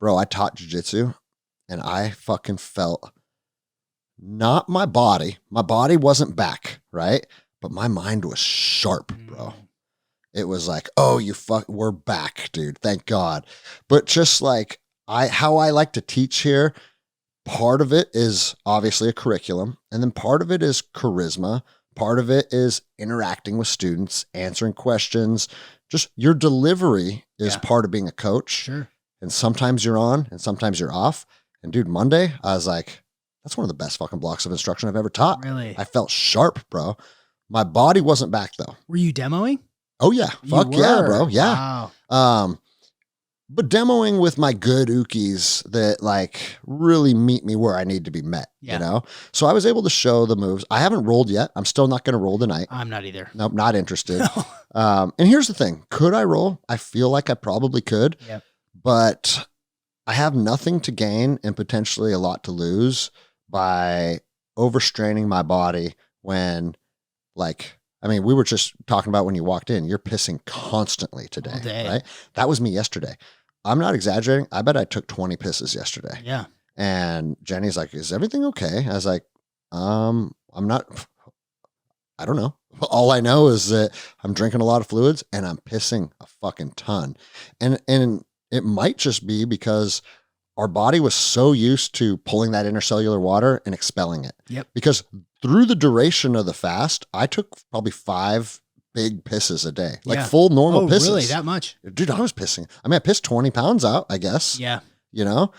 [SPEAKER 1] Bro, I taught jiu-jitsu and I fucking felt not my body. My body wasn't back, right? But my mind was sharp, bro. It was like, oh, we're back, dude. Thank God. But just like how I like to teach here, part of it is obviously a curriculum, and then part of it is charisma. Part of it is interacting with students, answering questions. Just your delivery is part of being a coach.
[SPEAKER 2] Sure.
[SPEAKER 1] And sometimes you're on and sometimes you're off. And dude, Monday, I was like, that's one of the best fucking blocks of instruction I've ever taught.
[SPEAKER 2] Really?
[SPEAKER 1] I felt sharp, bro. My body wasn't back though.
[SPEAKER 2] Were you demoing?
[SPEAKER 1] Oh yeah. Fuck yeah, bro. Yeah.
[SPEAKER 2] Wow.
[SPEAKER 1] But demoing with my good Ukis that like really meet me where I need to be met, you know? So I was able to show the moves. I haven't rolled yet. I'm still not going to roll tonight.
[SPEAKER 2] I'm not either.
[SPEAKER 1] Nope, not interested. And here's the thing. Could I roll? I feel like I probably could, but I have nothing to gain and potentially a lot to lose by overstraining my body when like, I mean, we were just talking about when you walked in, you're pissing constantly today, right? That was me yesterday. I'm not exaggerating. I bet I took 20 pisses yesterday.
[SPEAKER 2] Yeah.
[SPEAKER 1] And Jenny's like, is everything okay? I was like, I don't know. All I know is that I'm drinking a lot of fluids and I'm pissing a fucking ton. And it might just be because our body was so used to pulling that intercellular water and expelling it.
[SPEAKER 2] Yep.
[SPEAKER 1] Because through the duration of the fast, I took probably 5 big pisses a day, like full normal pisses.
[SPEAKER 2] Really? That much?
[SPEAKER 1] Dude, I was pissing. I mean, I pissed 20 pounds out, I guess.
[SPEAKER 2] Yeah.
[SPEAKER 1] You know?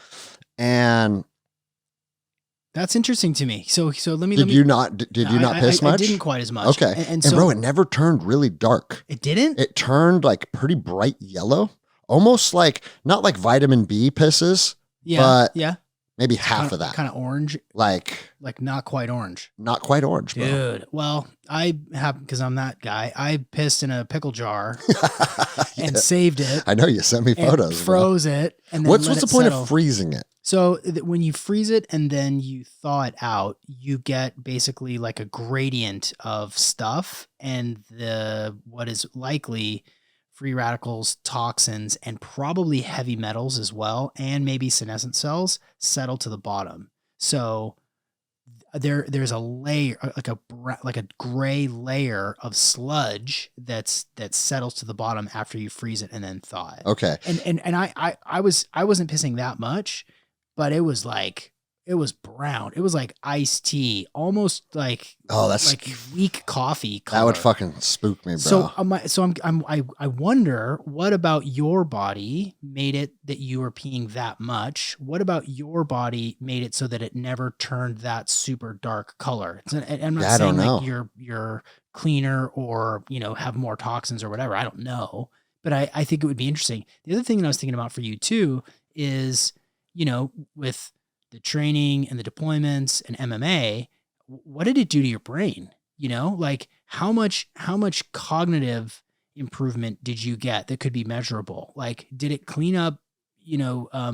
[SPEAKER 1] And
[SPEAKER 2] that's interesting to me. So let me.
[SPEAKER 1] Did you not piss much?
[SPEAKER 2] I didn't quite as much.
[SPEAKER 1] Okay. And so, bro, it never turned really dark.
[SPEAKER 2] It didn't?
[SPEAKER 1] It turned like pretty bright yellow, almost like, not like vitamin B pisses.
[SPEAKER 2] Yeah.
[SPEAKER 1] But maybe half of that.
[SPEAKER 2] Kind of orange.
[SPEAKER 1] Like
[SPEAKER 2] not quite orange.
[SPEAKER 1] Not quite orange, bro.
[SPEAKER 2] Dude. Well, I have, because I'm that guy, I pissed in a pickle jar and saved it.
[SPEAKER 1] I know you sent me photos.
[SPEAKER 2] Froze it. And then
[SPEAKER 1] what's the point of freezing it?
[SPEAKER 2] So when you freeze it and then you thaw it out, you get basically like a gradient of stuff, and what is likely free radicals, toxins, and probably heavy metals as well, and maybe senescent cells settle to the bottom. So there's a layer, like a gray layer of sludge that settles to the bottom after you freeze it and then thaw it.
[SPEAKER 1] Okay.
[SPEAKER 2] And I wasn't pissing that much, but it was brown. It was like iced tea, almost like,
[SPEAKER 1] that's
[SPEAKER 2] like weak coffee color.
[SPEAKER 1] That would fucking spook me, bro.
[SPEAKER 2] I wonder, what about your body made it that you were peeing that much? What about your body made it so that it never turned that super dark color? I'm not saying like you're cleaner or, have more toxins or whatever. I don't know, but I think it would be interesting. The other thing that I was thinking about for you too is, with the training and the deployments and MMA, what did it do to your brain? Like how much cognitive improvement did you get that could be measurable? Like, did it clean up,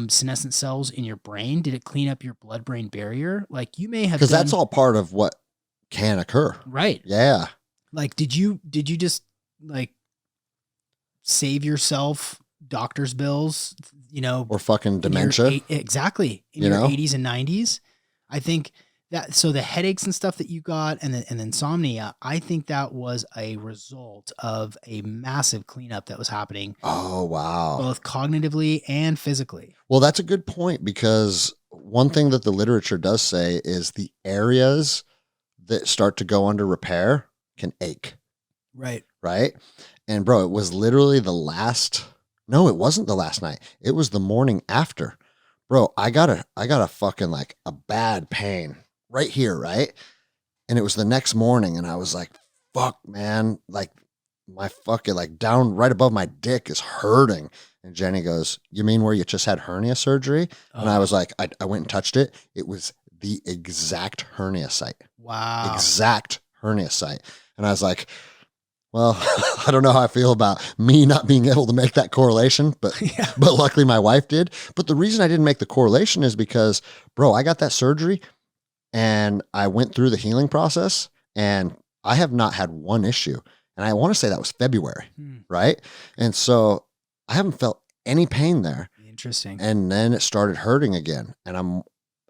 [SPEAKER 2] senescent cells in your brain? Did it clean up your blood-brain barrier? Like, you may have,
[SPEAKER 1] because that's all part of what can occur.
[SPEAKER 2] Right.
[SPEAKER 1] Yeah.
[SPEAKER 2] Like, did you just like save yourself doctor's bills,
[SPEAKER 1] or fucking dementia?
[SPEAKER 2] Exactly. In your 80s and 90s. I think So the headaches and stuff that you got and the insomnia, I think that was a result of a massive cleanup that was happening.
[SPEAKER 1] Oh, wow.
[SPEAKER 2] Both cognitively and physically.
[SPEAKER 1] Well, that's a good point, because one thing that the literature does say is the areas that start to go under repair can ache.
[SPEAKER 2] Right.
[SPEAKER 1] Right. And bro, it was literally it wasn't the last night. It was the morning after. Bro, I got a fucking like a bad pain right here, right? And it was the next morning, and I was like, fuck, man, like my fucking like down right above my dick is hurting. And Jenny goes, you mean where you just had hernia surgery? And I was like, I went and touched it. It was the exact hernia site.
[SPEAKER 2] Wow.
[SPEAKER 1] Exact hernia site. And I was like, well, I don't know how I feel about me not being able to make that correlation, but but luckily my wife did. But the reason I didn't make the correlation is because, bro, I got that surgery and I went through the healing process, and I have not had one issue. And I want to say that was February, right? And so I haven't felt any pain there.
[SPEAKER 2] Interesting.
[SPEAKER 1] And then it started hurting again. And I'm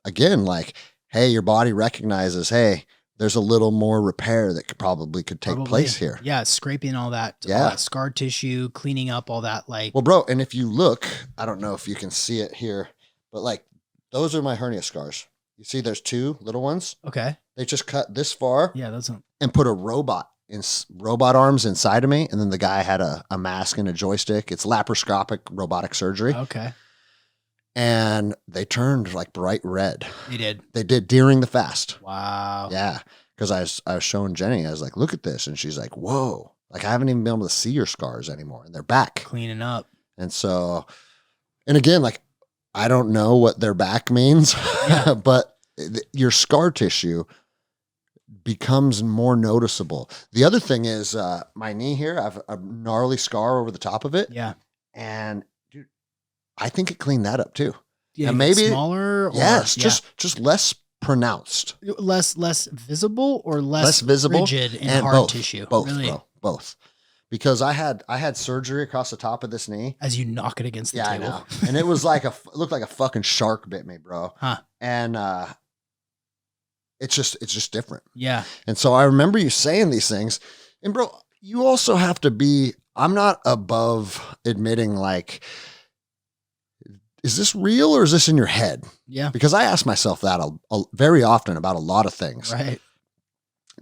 [SPEAKER 1] again like, hey, your body recognizes, hey, there's a little more repair that could take place here.
[SPEAKER 2] Yeah, scraping all that scar tissue, cleaning up all that. Like,
[SPEAKER 1] well, bro, and if you look, I don't know if you can see it here, but like those are my hernia scars. You see, there's two little ones.
[SPEAKER 2] Okay.
[SPEAKER 1] They just cut this far.
[SPEAKER 2] Yeah, that's
[SPEAKER 1] and put a robot arms inside of me, and then the guy had a mask and a joystick. It's laparoscopic robotic surgery.
[SPEAKER 2] Okay.
[SPEAKER 1] And they turned like bright red. They did during the fast.
[SPEAKER 2] Wow.
[SPEAKER 1] Yeah. Because I was showing Jenny, I was like, look at this. And she's like, whoa, like I haven't even been able to see your scars anymore. And they're back.
[SPEAKER 2] Cleaning up.
[SPEAKER 1] And so, and again, like, I don't know what their back means, but your scar tissue becomes more noticeable. The other thing is my knee here, I have a gnarly scar over the top of it.
[SPEAKER 2] Yeah.
[SPEAKER 1] And dude, I think it cleaned that up too.
[SPEAKER 2] Yeah.
[SPEAKER 1] And maybe
[SPEAKER 2] smaller. Or,
[SPEAKER 1] yes. Just less pronounced.
[SPEAKER 2] Less visible or less
[SPEAKER 1] visible,
[SPEAKER 2] rigid and hard tissue.
[SPEAKER 1] Both,
[SPEAKER 2] really?
[SPEAKER 1] bro, both. Because I had surgery across the top of this knee.
[SPEAKER 2] As you knock it against the table.
[SPEAKER 1] I know. And it was like it looked like a fucking shark bit me, bro.
[SPEAKER 2] Huh.
[SPEAKER 1] And it's just different.
[SPEAKER 2] Yeah.
[SPEAKER 1] And so I remember you saying these things. And bro, you also have to be, I'm not above admitting like, is this real or is this in your head?
[SPEAKER 2] Yeah.
[SPEAKER 1] Because I ask myself that very often about a lot of things.
[SPEAKER 2] Right.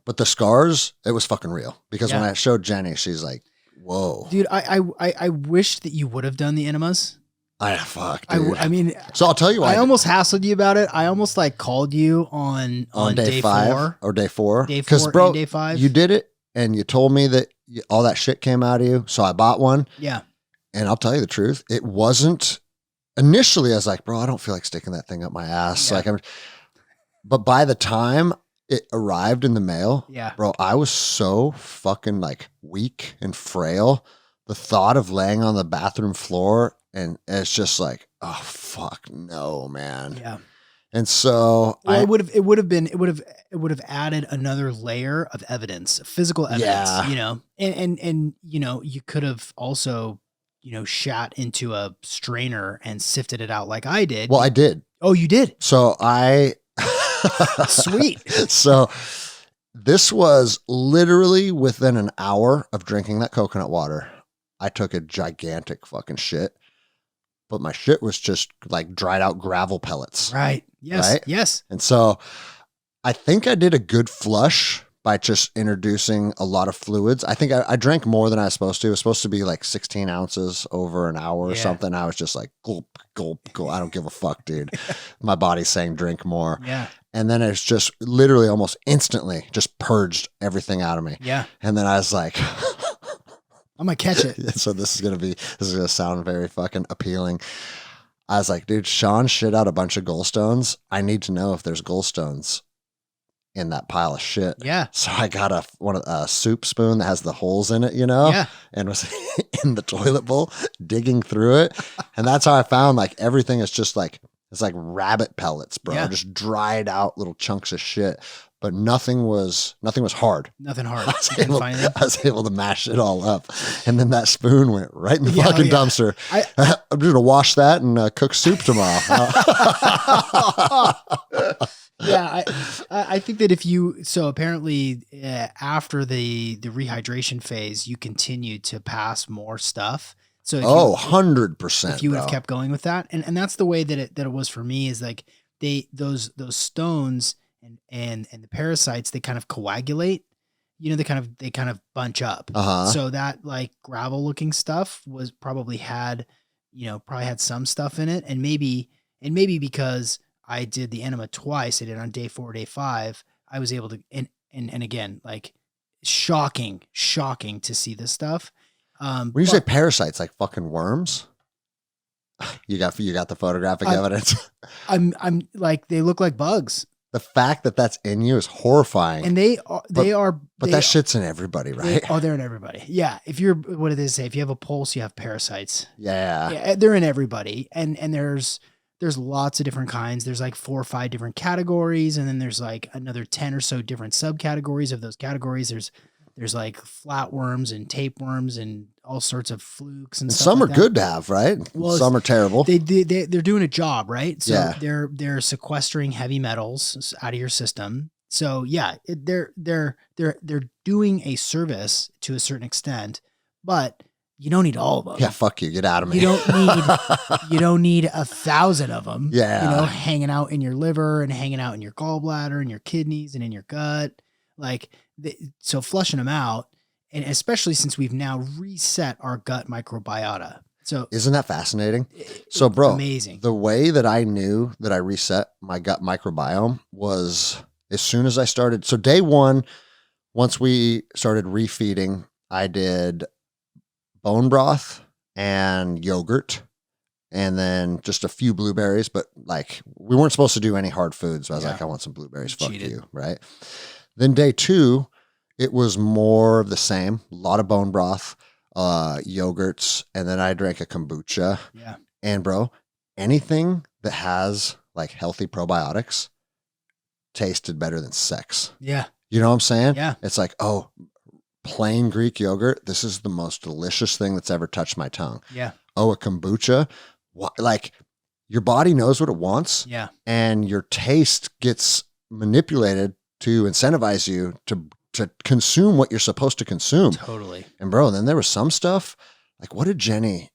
[SPEAKER 1] But the scars, it was fucking real. Because when I showed Jenny, she's like, whoa.
[SPEAKER 2] Dude, I wish that you would have done the enemas.
[SPEAKER 1] Fuck, dude.
[SPEAKER 2] I mean,
[SPEAKER 1] so I'll tell you why.
[SPEAKER 2] I almost hassled you about it. I almost like called you on day
[SPEAKER 1] 5
[SPEAKER 2] 4.
[SPEAKER 1] or day 4.
[SPEAKER 2] Day 4
[SPEAKER 1] bro,
[SPEAKER 2] and day 5.
[SPEAKER 1] You did it and you told me that all that shit came out of you. So I bought one.
[SPEAKER 2] Yeah.
[SPEAKER 1] And I'll tell you the truth. It wasn't initially. I was like, bro, I don't feel like sticking that thing up my ass.
[SPEAKER 2] Yeah.
[SPEAKER 1] But by the time it arrived in the mail, bro, I was so fucking like weak and frail. The thought of laying on the bathroom floor and it's just like, oh fuck no, man.
[SPEAKER 2] Yeah.
[SPEAKER 1] And so
[SPEAKER 2] it would have added another layer of evidence, physical evidence, you know, and, you know, you could have also, you know, shat into a strainer and sifted it out like I did.
[SPEAKER 1] Well, I did.
[SPEAKER 2] Oh, you did.
[SPEAKER 1] So
[SPEAKER 2] Sweet.
[SPEAKER 1] So this was literally within an hour of drinking that coconut water. I took a gigantic fucking shit, but my shit was just like dried out gravel pellets.
[SPEAKER 2] Right. Yes.
[SPEAKER 1] Right?
[SPEAKER 2] Yes.
[SPEAKER 1] And so I think I did a good flush by just introducing a lot of fluids. I think I drank more than I was supposed to. It was supposed to be like 16 ounces over an hour or something. I was just like, gulp, gulp, gulp. I don't give a fuck, dude. My body's saying drink more.
[SPEAKER 2] Yeah.
[SPEAKER 1] And then it's just literally almost instantly just purged everything out of me.
[SPEAKER 2] Yeah.
[SPEAKER 1] And then I was like,
[SPEAKER 2] I'm going to catch it.
[SPEAKER 1] So this is going to sound very fucking appealing. I was like, dude, Sean shit out a bunch of gallstones. I need to know if there's gallstones in that pile of shit.
[SPEAKER 2] Yeah.
[SPEAKER 1] So I got a soup spoon that has the holes in it, you know?
[SPEAKER 2] Yeah.
[SPEAKER 1] And was in the toilet bowl digging through it. And that's how I found like everything is just like, it's like rabbit pellets, bro.
[SPEAKER 2] Yeah.
[SPEAKER 1] Just dried out little chunks of shit. But nothing was hard.
[SPEAKER 2] Nothing hard.
[SPEAKER 1] I was able to mash it all up. And then that spoon went right in the fucking dumpster. I'm going to wash that and cook soup tomorrow.
[SPEAKER 2] Yeah, I think that apparently after the rehydration phase, you continued to pass more stuff. So if
[SPEAKER 1] 100%.
[SPEAKER 2] If you would have kept going with that, and that's the way that it was for me, is like those stones and the parasites, they kind of coagulate. They kind of bunch up. So that like gravel looking stuff was probably had some stuff in it, and maybe because I did the enema twice, I did on day 4, day 5, I was able to, and again, like shocking to see this stuff.
[SPEAKER 1] When you say parasites, like fucking worms, you got the photographic evidence.
[SPEAKER 2] I'm like, they look like bugs.
[SPEAKER 1] The fact that that's in you is horrifying.
[SPEAKER 2] And but that
[SPEAKER 1] shit's in everybody, right?
[SPEAKER 2] They're in everybody. Yeah. What do they say? If you have a pulse, you have parasites.
[SPEAKER 1] Yeah.
[SPEAKER 2] They're in everybody. And there's lots of different kinds. There's like 4 or 5 different categories. And then there's like another 10 or so different subcategories of those categories. There's like flatworms and tapeworms and all sorts of flukes and stuff.
[SPEAKER 1] Some
[SPEAKER 2] like
[SPEAKER 1] are good to have, right? Well, some are terrible.
[SPEAKER 2] They're doing a job, right? So they're sequestering heavy metals out of your system. So yeah, they're doing a service to a certain extent, but you don't need all of them.
[SPEAKER 1] Yeah, fuck you. Get out of me.
[SPEAKER 2] You don't need 1,000 of them.
[SPEAKER 1] Yeah.
[SPEAKER 2] Hanging out in your liver and hanging out in your gallbladder and your kidneys and in your gut. So flushing them out, and especially since we've now reset our gut microbiota. So
[SPEAKER 1] isn't that fascinating? So bro,
[SPEAKER 2] amazing.
[SPEAKER 1] The way that I knew that I reset my gut microbiome was as soon as I started. So day 1, once we started refeeding, I did bone broth and yogurt, and then just a few blueberries, but like we weren't supposed to do any hard foods. So I was like, I want some blueberries. Fuck you. Right. Then day 2, it was more of the same. A lot of bone broth, yogurts, and then I drank a kombucha.
[SPEAKER 2] Yeah.
[SPEAKER 1] And bro, anything that has like healthy probiotics tasted better than sex.
[SPEAKER 2] Yeah.
[SPEAKER 1] You know what I'm saying?
[SPEAKER 2] Yeah.
[SPEAKER 1] It's like, oh, plain Greek yogurt. This is the most delicious thing that's ever touched my tongue.
[SPEAKER 2] Yeah.
[SPEAKER 1] Oh, a kombucha. Like your body knows what it wants.
[SPEAKER 2] Yeah.
[SPEAKER 1] And your taste gets manipulated to incentivize you to consume what you're supposed to consume.
[SPEAKER 2] Totally.
[SPEAKER 1] And bro, then there was some stuff, like what did Jenny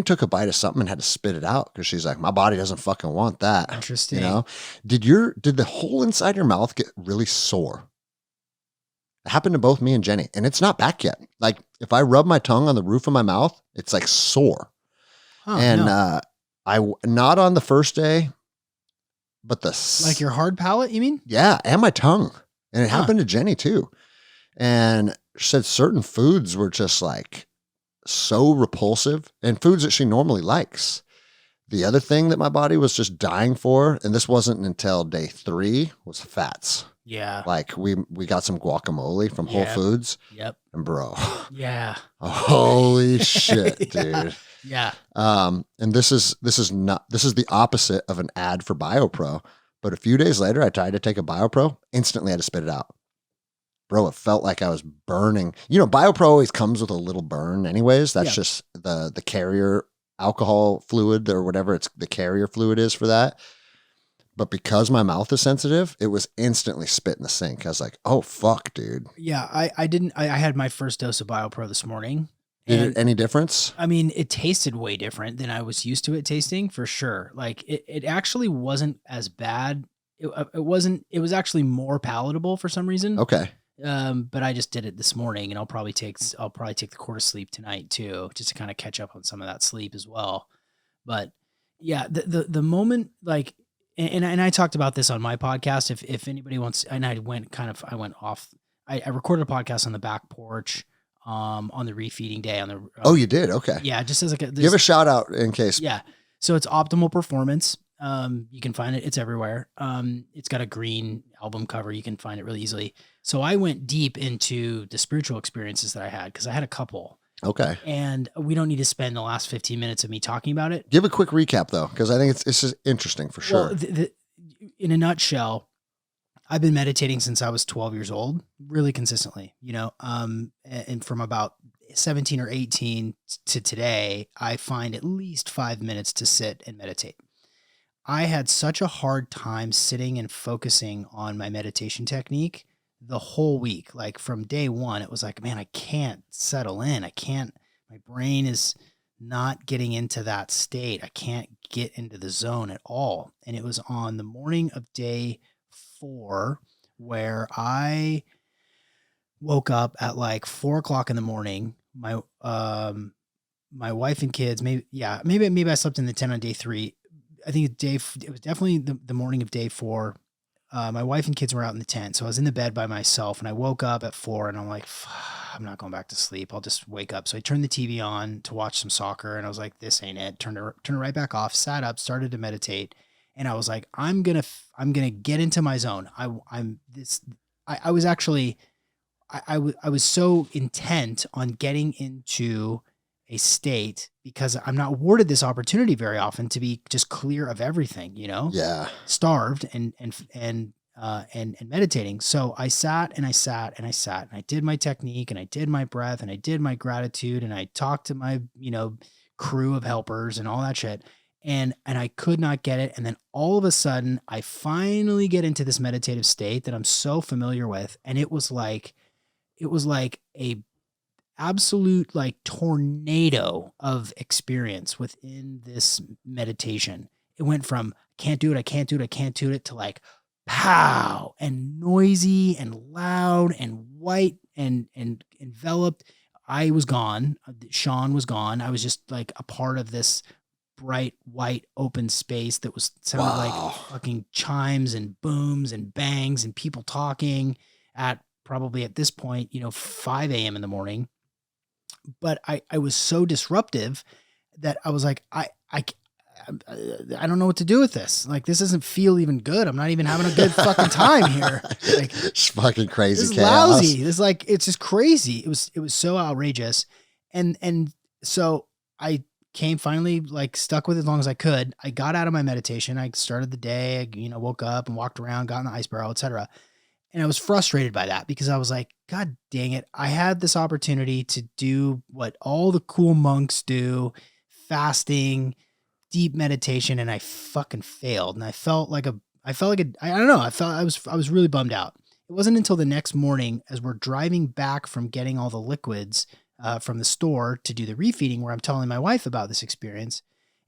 [SPEAKER 1] took a bite of something and had to spit it out because she's like, my body doesn't fucking want that.
[SPEAKER 2] Interesting.
[SPEAKER 1] Did the whole inside your mouth get really sore? It happened to both me and Jenny, and it's not back yet. Like if I rub my tongue on the roof of my mouth, it's like sore. I not on the first day, but
[SPEAKER 2] like your hard palate, you mean?
[SPEAKER 1] Yeah, and my tongue. And it happened to Jenny too. And she said certain foods were just like so repulsive, and foods that she normally likes. The other thing that my body was just dying for, and this wasn't until day 3, was fats.
[SPEAKER 2] Yeah.
[SPEAKER 1] Like we got some guacamole from Whole Foods.
[SPEAKER 2] Yep.
[SPEAKER 1] And bro.
[SPEAKER 2] Yeah.
[SPEAKER 1] Holy shit, dude.
[SPEAKER 2] Yeah.
[SPEAKER 1] And this is the opposite of an ad for BioPro. But a few days later, I tried to take a BioPro, instantly had to spit it out. Bro, it felt like I was burning. BioPro always comes with a little burn anyways. That's just the carrier alcohol fluid or whatever the carrier fluid is for that. But because my mouth is sensitive, it was instantly spit in the sink. I was like, oh, fuck, dude.
[SPEAKER 2] Yeah, I had my first dose of BioPro this morning.
[SPEAKER 1] Did it any difference?
[SPEAKER 2] I mean, it tasted way different than I was used to it tasting, for sure. Like it actually wasn't as bad. It was actually more palatable for some reason.
[SPEAKER 1] Okay.
[SPEAKER 2] But I just did it this morning, and I'll probably take the Quarter Sleep tonight too, just to kind of catch up on some of that sleep as well. But yeah, the moment, like, and I talked about this on my podcast. If anybody wants, and I went off. I recorded a podcast on the back porch, on the refeeding day on the.
[SPEAKER 1] Oh, you did? Okay.
[SPEAKER 2] Yeah, just as
[SPEAKER 1] give a shout out in case.
[SPEAKER 2] Yeah, so it's Optimal Performance. You can find it. It's everywhere. It's got a green album cover. You can find it really easily. So I went deep into the spiritual experiences that I had, because I had a couple.
[SPEAKER 1] Okay.
[SPEAKER 2] And we don't need to spend the last 15 minutes of me talking about it.
[SPEAKER 1] Give a quick recap though, because I think it's interesting for sure.
[SPEAKER 2] Well, in a nutshell, I've been meditating since I was 12 years old, really consistently, and from about 17 or 18 to today, I find at least 5 minutes to sit and meditate. I had such a hard time sitting and focusing on my meditation technique the whole week. Like from day one, it was like, man, I can't settle in. I can't, my brain is not getting into that state. I can't get into the zone at all. And it was on the morning of day 4 where I woke up at like 4 o'clock in the morning. My wife and kids, maybe I slept in the tent on day 3. I think it was definitely the morning of day 4. My wife and kids were out in the tent. So I was in the bed by myself and I woke up at 4 and I'm like, I'm not going back to sleep. I'll just wake up. So I turned the TV on to watch some soccer and I was like, this ain't it. Turned it right back off, sat up, started to meditate. And I was like, I'm going to get into my zone. I was so intent on getting into a state because I'm not awarded this opportunity very often to be just clear of everything,
[SPEAKER 1] Yeah.
[SPEAKER 2] starved and meditating. So I sat and I sat and I sat and I did my technique and I did my breath and I did my gratitude and I talked to my, crew of helpers and all that shit. And I could not get it. And then all of a sudden I finally get into this meditative state that I'm so familiar with. And it was like a absolute like tornado of experience within this meditation. It went from I can't do it to like pow and noisy and loud and white and enveloped. I was gone. Sean was gone. I was just like a part of this bright white open space that was sounded like fucking chimes and booms and bangs and people talking at probably at this point, 5 a.m. in the morning. But I was so disruptive that I was like, I don't know what to do with this. Like, this doesn't feel even good. I'm not even having a good fucking time here. Like,
[SPEAKER 1] it's fucking crazy.
[SPEAKER 2] This is
[SPEAKER 1] chaos.
[SPEAKER 2] Lousy. This is like, it's just crazy. It was so outrageous. And so I came finally like stuck with it as long as I could. I got out of my meditation. I started the day, woke up and walked around, got in the ice barrel, etc. And I was frustrated by that because I was like, God dang it. I had this opportunity to do what all the cool monks do, fasting, deep meditation, and I fucking failed. And I felt like I was really bummed out. It wasn't until the next morning as we're driving back from getting all the liquids from the store to do the refeeding where I'm telling my wife about this experience.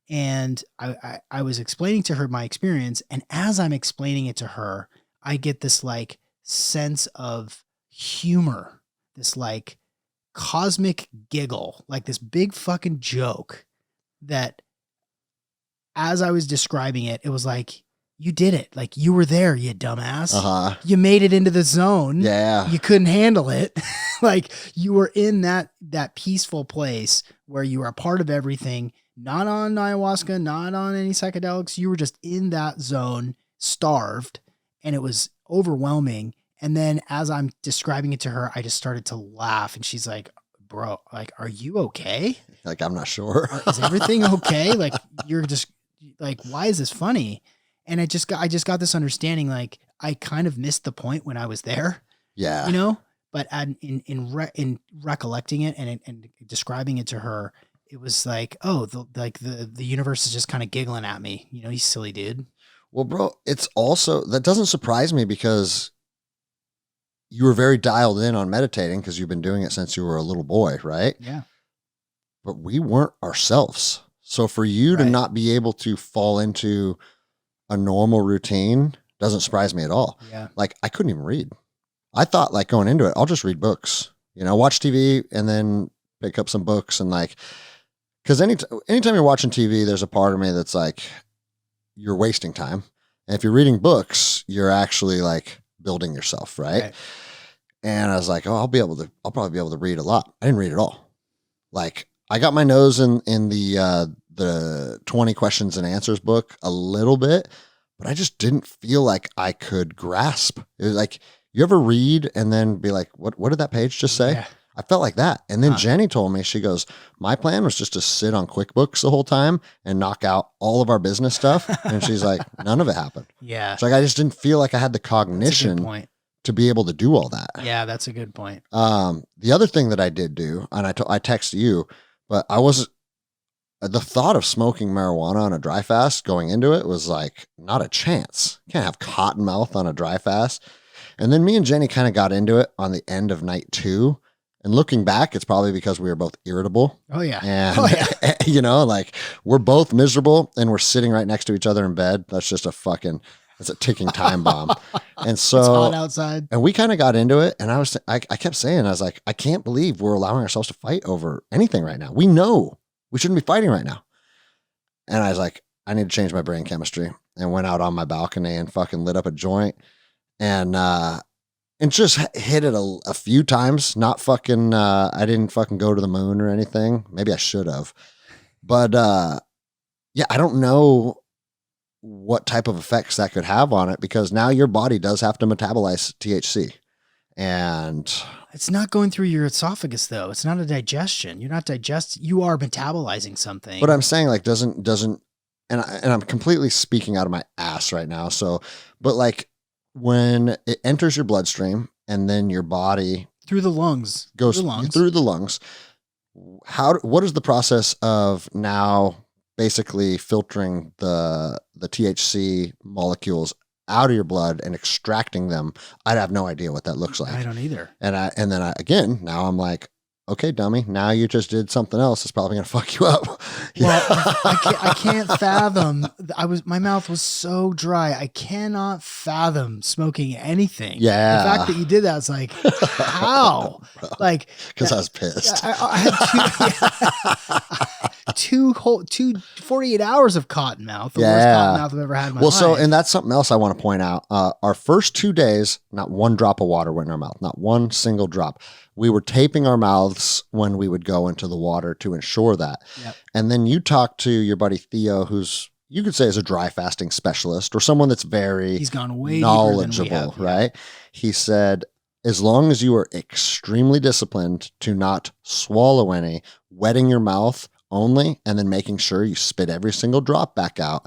[SPEAKER 2] And I was explaining to her my experience. And as I'm explaining it to her, I get this like sense of humor, this like cosmic giggle, like this big fucking joke that as I was describing it, it was like, you did it. Like, you were there, you dumbass.
[SPEAKER 1] Uh-huh.
[SPEAKER 2] You made it into the zone.
[SPEAKER 1] Yeah.
[SPEAKER 2] You couldn't handle it. Like, you were in that peaceful place where you were a part of everything, not on ayahuasca, not on any psychedelics. You were just in that zone, starved, and it was overwhelming. And then as I'm describing it to her, I just started to laugh and she's like, bro, like, are you okay?
[SPEAKER 1] Like, I'm not sure.
[SPEAKER 2] Is everything okay? Like, you're just like, why is this funny? And I just got this understanding, like, I kind of missed the point when I was there.
[SPEAKER 1] Yeah.
[SPEAKER 2] But in recollecting it and describing it to her, it was like, oh, the universe is just kind of giggling at me. You silly dude.
[SPEAKER 1] Well, bro, it's also, that doesn't surprise me because you were very dialed in on meditating because you've been doing it since you were a little boy, right?
[SPEAKER 2] Yeah.
[SPEAKER 1] But we weren't ourselves. So for you to not be able to fall into a normal routine doesn't surprise me at all.
[SPEAKER 2] Yeah.
[SPEAKER 1] Like, I couldn't even read. I thought, like, going into it, I'll just read books, watch TV and then pick up some books and like, because anytime you're watching TV, there's a part of me that's like, you're wasting time. And if you're reading books, you're actually like building yourself. Right. And I was like, oh, I'll probably be able to read a lot. I didn't read at all. Like, I got my nose in the 20 questions and answers book a little bit, but I just didn't feel like I could grasp. It was like, you ever read and then be like, what did that page just say? Yeah. I felt like that. And then Jenny told me, she goes, my plan was just to sit on QuickBooks the whole time and knock out all of our business stuff. And she's like, none of it happened.
[SPEAKER 2] Yeah.
[SPEAKER 1] It's like, I just didn't feel like I had the cognition to be able to do all that.
[SPEAKER 2] Yeah, that's a good point.
[SPEAKER 1] The other thing that I did do, and I text you, but I was the thought of smoking marijuana on a dry fast going into it was like not a chance. Can't have cotton mouth on a dry fast. And then me and Jenny kind of got into it on the end of night 2. And looking back, it's probably because we were both irritable.
[SPEAKER 2] Oh yeah.
[SPEAKER 1] And you know, like we're both miserable and we're sitting right next to each other in bed. That's just it's a ticking time bomb. And so
[SPEAKER 2] it's hot outside.
[SPEAKER 1] And we kind of got into it. And I kept saying, I was like, I can't believe we're allowing ourselves to fight over anything right now. We know we shouldn't be fighting right now. And I was like, I need to change my brain chemistry, and went out on my balcony and fucking lit up a joint and just hit it a few times. Not fucking, I didn't fucking go to the moon or anything. Maybe I should have, but yeah, I don't know what type of effects that could have on it, because now your body does have to metabolize THC, and
[SPEAKER 2] it's not going through your esophagus though. It's not a digestion. You're not you are metabolizing something.
[SPEAKER 1] But I'm saying like doesn't, and I'm completely speaking out of my ass right now. So, but like when it enters your bloodstream and then your body
[SPEAKER 2] through the lungs
[SPEAKER 1] goes through the lungs, what is the process of now basically filtering the THC molecules out of your blood and extracting them? I'd have no idea what that looks like.
[SPEAKER 2] I don't either.
[SPEAKER 1] And then again, now I'm like, okay, dummy, now you just did something else that's probably going to fuck you up.
[SPEAKER 2] Well, I can't fathom. My mouth was so dry. I cannot fathom smoking anything.
[SPEAKER 1] Yeah.
[SPEAKER 2] The fact that you did that, it's like, how? Like,
[SPEAKER 1] because I was pissed.
[SPEAKER 2] I had two 48 hours of cotton mouth. The worst cotton mouth I've ever had in my life.
[SPEAKER 1] So, and that's something else I want to point out. Our first 2 days, not one drop of water went in our mouth, not one single drop. We were taping our mouths when we would go into the water to ensure that.
[SPEAKER 2] Yep.
[SPEAKER 1] And then you talk to your buddy Theo, who's, you could say is a dry fasting specialist or someone that's
[SPEAKER 2] he's gone way
[SPEAKER 1] knowledgeable,
[SPEAKER 2] deeper than we have,
[SPEAKER 1] right? He said, as long as you are extremely disciplined to not swallow any, wetting your mouth only, and then making sure you spit every single drop back out,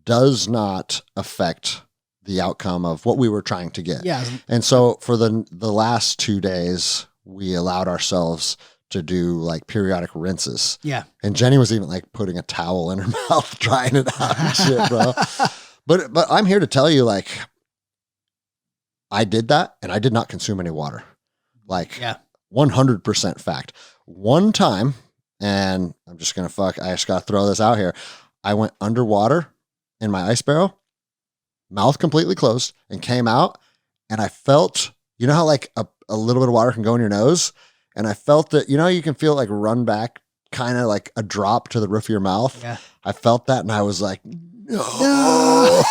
[SPEAKER 1] does not affect the outcome of what we were trying to get.
[SPEAKER 2] Yeah.
[SPEAKER 1] And so for the last 2 days, we allowed ourselves to do like periodic rinses.
[SPEAKER 2] Yeah.
[SPEAKER 1] And Jenny was even like putting a towel in her mouth, drying it out and shit, bro. But I'm here to tell you, like, I did that and I did not consume any water. Like 100% fact. One time, and I'm just going to I just got to throw this out here. I went underwater in my ice barrel, mouth completely closed, and came out, and I felt, you know how like a little bit of water can go in your nose? And I felt that, you know, you can feel like run back, kind of like a drop to the roof of your mouth.
[SPEAKER 2] Yeah.
[SPEAKER 1] I felt that, and I was like, no.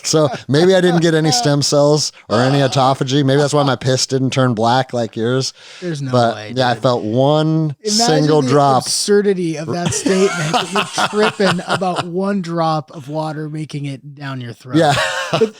[SPEAKER 1] So maybe I didn't get any stem cells or any autophagy. Maybe that's why my piss didn't turn black like yours.
[SPEAKER 2] There's no way.
[SPEAKER 1] Yeah,
[SPEAKER 2] dude.
[SPEAKER 1] I felt one single
[SPEAKER 2] the
[SPEAKER 1] drop.
[SPEAKER 2] Absurdity of that statement. That you're tripping about one drop of water making it down your throat.
[SPEAKER 1] Yeah.
[SPEAKER 2] But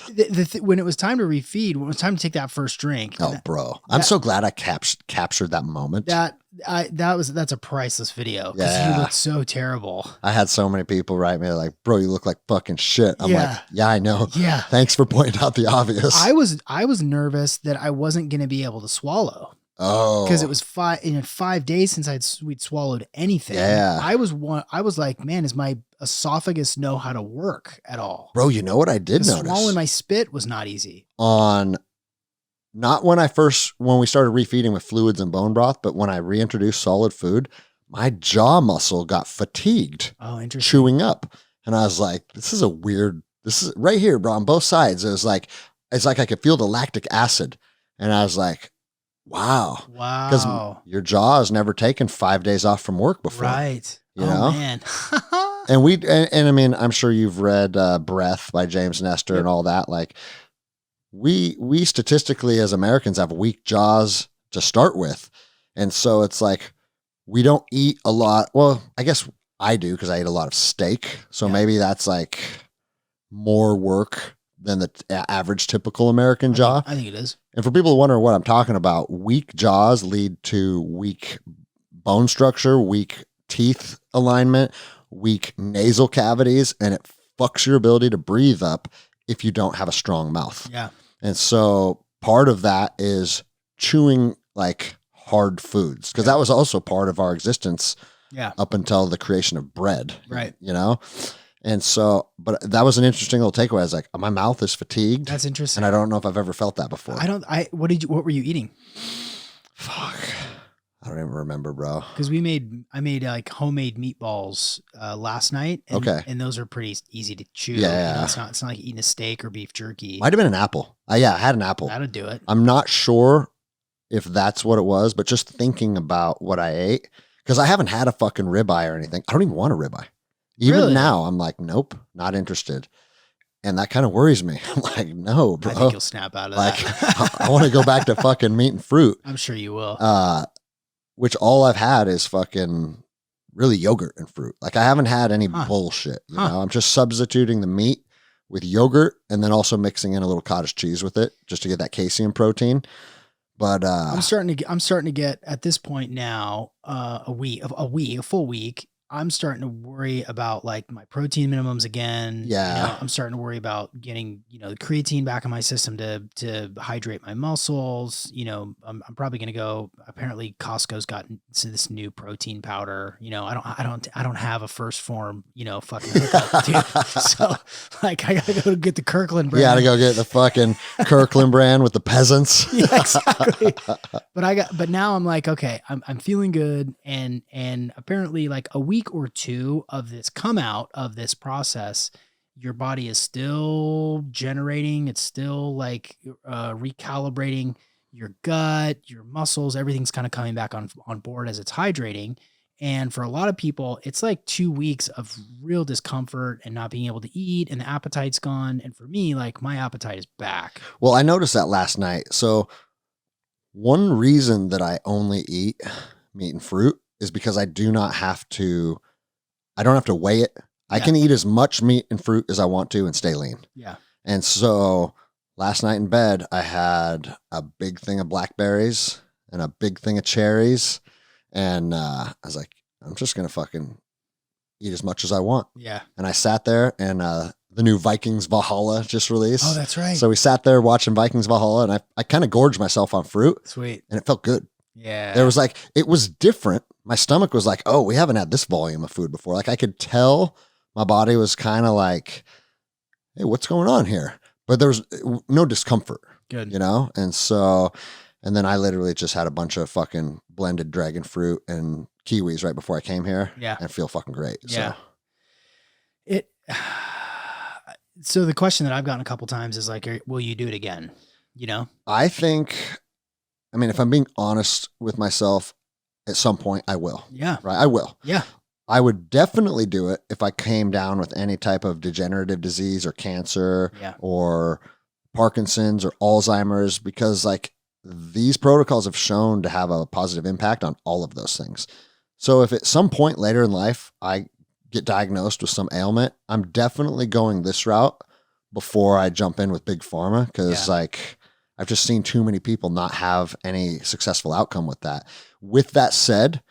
[SPEAKER 2] when it was time to refeed, when it was time to take that first drink.
[SPEAKER 1] Oh, bro. I'm so glad I captured that moment.
[SPEAKER 2] That's a priceless video because you look so terrible.
[SPEAKER 1] I had so many people write me like, bro, you look like fucking shit. I'm like, yeah, I know.
[SPEAKER 2] Yeah.
[SPEAKER 1] Thanks for pointing out the obvious.
[SPEAKER 2] I was nervous that I wasn't going to be able to swallow.
[SPEAKER 1] Oh,
[SPEAKER 2] because it was 5 days since we'd swallowed anything.
[SPEAKER 1] Yeah.
[SPEAKER 2] I was like, man, does my esophagus know how to work at all?
[SPEAKER 1] Bro, you know what I did notice?
[SPEAKER 2] Swallowing my spit was not easy.
[SPEAKER 1] Not when we started refeeding with fluids and bone broth, but when I reintroduced solid food, my jaw muscle got fatigued.
[SPEAKER 2] Oh, interesting.
[SPEAKER 1] Chewing up. And I was like, this is right here, bro, on both sides. It's like I could feel the lactic acid. And I was like, wow. Because your jaw has never taken 5 days off from work before.
[SPEAKER 2] Right.
[SPEAKER 1] You know?
[SPEAKER 2] Man.
[SPEAKER 1] and I mean, I'm sure you've read Breath by James Nestor and all that. Like, we statistically as Americans have weak jaws to start with. And so it's like, we don't eat a lot. Well, I guess I do because I eat a lot of steak. So maybe that's like more work than the average typical American jaw.
[SPEAKER 2] I think it is.
[SPEAKER 1] And for people who wonder what I'm talking about, weak jaws lead to weak bone structure, weak teeth alignment, weak nasal cavities, and it fucks your ability to breathe up if you don't have a strong mouth.
[SPEAKER 2] Yeah.
[SPEAKER 1] And so part of that is chewing like hard foods, because that was also part of our existence
[SPEAKER 2] Yeah.
[SPEAKER 1] Up until the creation of bread.
[SPEAKER 2] Right.
[SPEAKER 1] You know? And so, but that was an interesting little takeaway. I was like, my mouth is fatigued.
[SPEAKER 2] That's interesting.
[SPEAKER 1] And I don't know if I've ever felt that before.
[SPEAKER 2] What were you eating?
[SPEAKER 1] Fuck. I don't even remember, bro.
[SPEAKER 2] Because I made like homemade meatballs last night. And,
[SPEAKER 1] Okay.
[SPEAKER 2] And those are pretty easy to chew.
[SPEAKER 1] Yeah.
[SPEAKER 2] You know, it's not like eating a steak or beef jerky.
[SPEAKER 1] Might have been an apple. Yeah, I had an apple.
[SPEAKER 2] That'll do it.
[SPEAKER 1] I'm not sure if that's what it was, but just thinking about what I ate, because I haven't had a fucking ribeye or anything. I don't even want a ribeye. Even
[SPEAKER 2] Really?
[SPEAKER 1] now, I'm like, nope, not interested. And that kind of worries me. I'm like, no, bro.
[SPEAKER 2] I think you'll snap out of
[SPEAKER 1] that. I want to go back to fucking meat and fruit.
[SPEAKER 2] I'm sure you will.
[SPEAKER 1] Which all I've had is fucking really yogurt and fruit. Like I haven't had any bullshit. You know, I'm just substituting the meat with yogurt and then also mixing in a little cottage cheese with it just to get that casein protein. But
[SPEAKER 2] I'm starting to get at this point now, a full week. I'm starting to worry about like my protein minimums again.
[SPEAKER 1] Yeah.
[SPEAKER 2] You know, I'm starting to worry about getting, the creatine back in my system to hydrate my muscles. I'm probably going to go, apparently Costco's gotten this new protein powder. I don't have a first form, fucking hookup, dude. So like I got to go get the Kirkland brand.
[SPEAKER 1] You got to go get the fucking Kirkland brand with the peasants.
[SPEAKER 2] Yeah, exactly. But now I'm like, okay, I'm feeling good. And apparently like a week or two of this come out of this process, your body is still generating. It's still like recalibrating your gut, your muscles, everything's kind of coming back on board as it's hydrating. And for a lot of people, it's like 2 weeks of real discomfort and not being able to eat, and the appetite's gone. And for me, like my appetite is back.
[SPEAKER 1] Well, I noticed that last night. So one reason that I only eat meat and fruit is because I don't have to weigh it. I can eat as much meat and fruit as I want to and stay lean.
[SPEAKER 2] Yeah.
[SPEAKER 1] And so last night in bed, I had a big thing of blackberries and a big thing of cherries. And I was like, I'm just going to fucking eat as much as I want.
[SPEAKER 2] Yeah.
[SPEAKER 1] And I sat there and the new Vikings Valhalla just released.
[SPEAKER 2] Oh, that's right.
[SPEAKER 1] So we sat there watching Vikings Valhalla and I kind of gorged myself on fruit.
[SPEAKER 2] Sweet.
[SPEAKER 1] And it felt good.
[SPEAKER 2] Yeah.
[SPEAKER 1] There was like, it was different. My stomach was like, oh, we haven't had this volume of food before. Like I could tell my body was kind of like, hey, what's going on here? But there was no discomfort.
[SPEAKER 2] Good.
[SPEAKER 1] And so, and then I literally just had a bunch of fucking blended dragon fruit and kiwis right before I came here.
[SPEAKER 2] Yeah.
[SPEAKER 1] And feel fucking great.
[SPEAKER 2] Yeah.
[SPEAKER 1] So.
[SPEAKER 2] So the question that I've gotten a couple times is like, will you do it again?
[SPEAKER 1] I think, if I'm being honest with myself, at some point I will.
[SPEAKER 2] Yeah.
[SPEAKER 1] Right. I will.
[SPEAKER 2] Yeah.
[SPEAKER 1] I would definitely do it if I came down with any type of degenerative disease or cancer or Parkinson's or Alzheimer's, because like these protocols have shown to have a positive impact on all of those things. So if at some point later in life, I get diagnosed with some ailment, I'm definitely going this route before I jump in with big pharma. Cause like I've just seen too many people not have any successful outcome with that. With that said,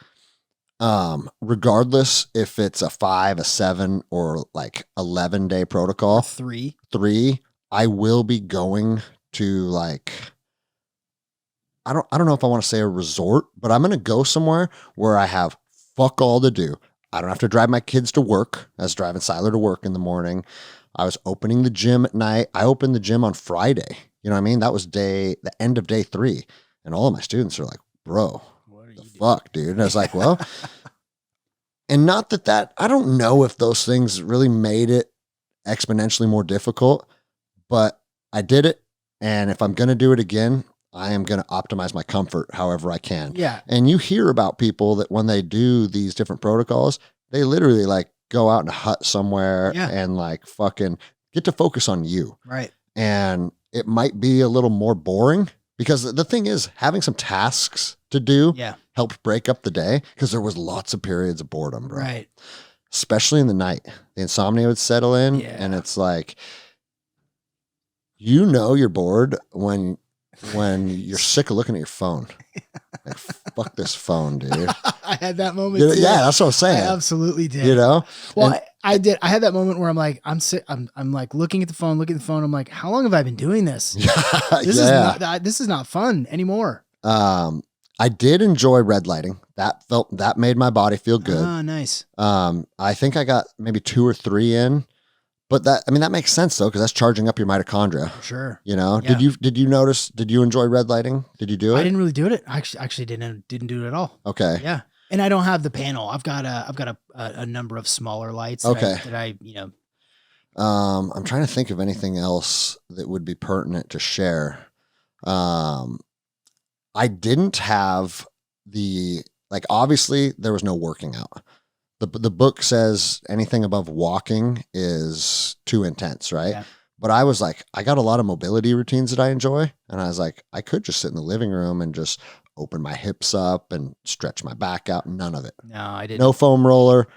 [SPEAKER 1] regardless if it's a 5, a 7, or like 11-day protocol,
[SPEAKER 2] 3,
[SPEAKER 1] I will be going to like, I don't know if I want to say a resort, but I'm going to go somewhere where I have fuck all to do. I don't have to drive my kids to work. I was driving Siler to work in the morning. I was opening the gym at night. I opened the gym on Friday. You know what I mean? That was the end of day 3. And all of my students are like, bro, what the fuck, dude? And I was like, well, and not that I don't know if those things really made it exponentially more difficult, but I did it. And if I'm going to do it again, I am going to optimize my comfort however I can.
[SPEAKER 2] Yeah.
[SPEAKER 1] And you hear about people that when they do these different protocols, they literally like go out in a hut somewhere and like fucking get to focus on you.
[SPEAKER 2] Right.
[SPEAKER 1] And it might be a little more boring because the thing is having some tasks to do helped break up the day, because there was lots of periods of boredom, bro.
[SPEAKER 2] Right.
[SPEAKER 1] Especially in the night. The insomnia would settle in and it's like, you're bored when you're sick of looking at your phone. Like, fuck this phone, dude.
[SPEAKER 2] I had that moment too.
[SPEAKER 1] Yeah, that's what I'm saying.
[SPEAKER 2] I absolutely did.
[SPEAKER 1] Well,
[SPEAKER 2] I did. I had that moment where I'm like, I'm like looking at the phone. I'm like, how long have I been doing this? This is not fun anymore.
[SPEAKER 1] I did enjoy red lighting that made my body feel good.
[SPEAKER 2] Oh, nice.
[SPEAKER 1] I think I got maybe 2 or 3 in, but that makes sense though, because that's charging up your mitochondria.
[SPEAKER 2] For sure.
[SPEAKER 1] You know,
[SPEAKER 2] Yeah.
[SPEAKER 1] did you notice? Did you enjoy red lighting? Did you do it?
[SPEAKER 2] I didn't really do it. I actually didn't do it at all.
[SPEAKER 1] Okay.
[SPEAKER 2] Yeah. And I don't have the panel. I've got a number of smaller lights. That I
[SPEAKER 1] I'm trying to think of anything else that would be pertinent to share. I didn't have obviously there was no working out. The book says anything above walking is too intense, right?
[SPEAKER 2] Yeah.
[SPEAKER 1] But I was like, I got a lot of mobility routines that I enjoy. And I was like, I could just sit in the living room and just open my hips up and stretch my back out. None of it.
[SPEAKER 2] No, I didn't.
[SPEAKER 1] No foam roller,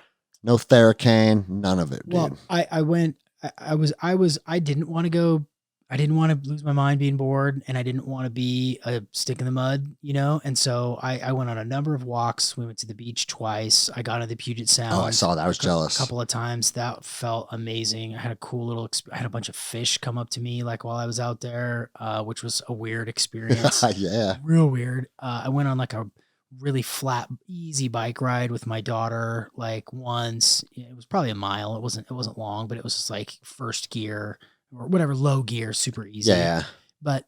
[SPEAKER 1] no Theracane, none of it, dude.
[SPEAKER 2] Well, I didn't want to go. I didn't want to lose my mind being bored, and I didn't want to be a stick in the mud, And so I went on a number of walks. We went to the beach twice. I got into the Puget Sound.
[SPEAKER 1] Oh, I saw that. I was jealous.
[SPEAKER 2] A couple of times. That felt amazing. I had a cool little, I had a bunch of fish come up to me while I was out there, which was a weird experience.
[SPEAKER 1] Yeah.
[SPEAKER 2] Real weird. I went on a really flat, easy bike ride with my daughter once. It was probably a mile. It wasn't long, but it was just first gear or whatever, low gear, super easy.
[SPEAKER 1] Yeah.
[SPEAKER 2] But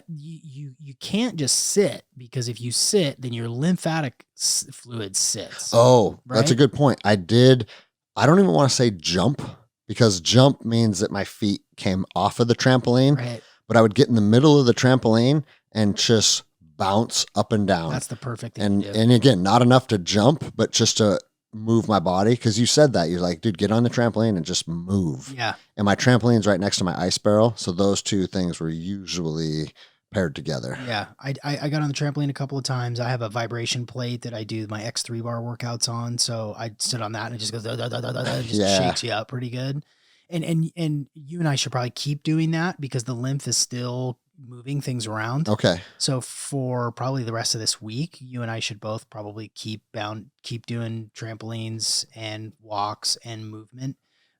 [SPEAKER 2] you can't just sit, because if you sit, then your lymphatic fluid sits.
[SPEAKER 1] Oh,
[SPEAKER 2] right?
[SPEAKER 1] That's a good point. I don't even want to say jump, because jump means that my feet came off of the trampoline,
[SPEAKER 2] Right.
[SPEAKER 1] but I would get in the middle of the trampoline and just bounce up and down.
[SPEAKER 2] That's the perfect thing to do.
[SPEAKER 1] And again, not enough to jump, but just to move my body. Cause you said that you're like, dude, get on the trampoline and just move.
[SPEAKER 2] Yeah.
[SPEAKER 1] And my trampoline's right next to my ice barrel. So those two things were usually paired together.
[SPEAKER 2] Yeah. I got on the trampoline a couple of times. I have a vibration plate that I do my X3 bar workouts on. So I sit on that and it just goes, it just shakes you up pretty good. And you and I should probably keep doing that, because the lymph is still moving things around.
[SPEAKER 1] Okay.
[SPEAKER 2] So for probably the rest of this week, you and I should both probably keep doing trampolines and walks and movement.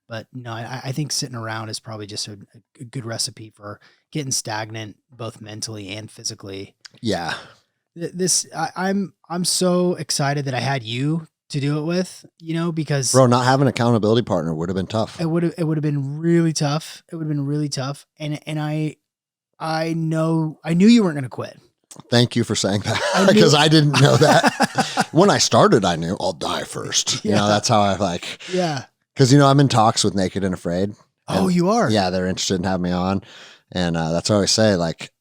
[SPEAKER 2] But no, I think sitting around is probably just a good recipe for getting stagnant, both mentally and physically.
[SPEAKER 1] Yeah.
[SPEAKER 2] I'm so excited that I had you to do it with, because
[SPEAKER 1] Bro, not having an accountability partner would have been tough.
[SPEAKER 2] it would have been really tough. It would have been really tough. And I knew you weren't going to quit.
[SPEAKER 1] Thank you for saying that, because I didn't know that. When I started, I knew I'll die first.
[SPEAKER 2] Yeah.
[SPEAKER 1] That's how
[SPEAKER 2] Yeah.
[SPEAKER 1] Because, I'm in talks with Naked and Afraid.
[SPEAKER 2] Oh, you are?
[SPEAKER 1] Yeah, they're interested in having me on. And that's what I always say,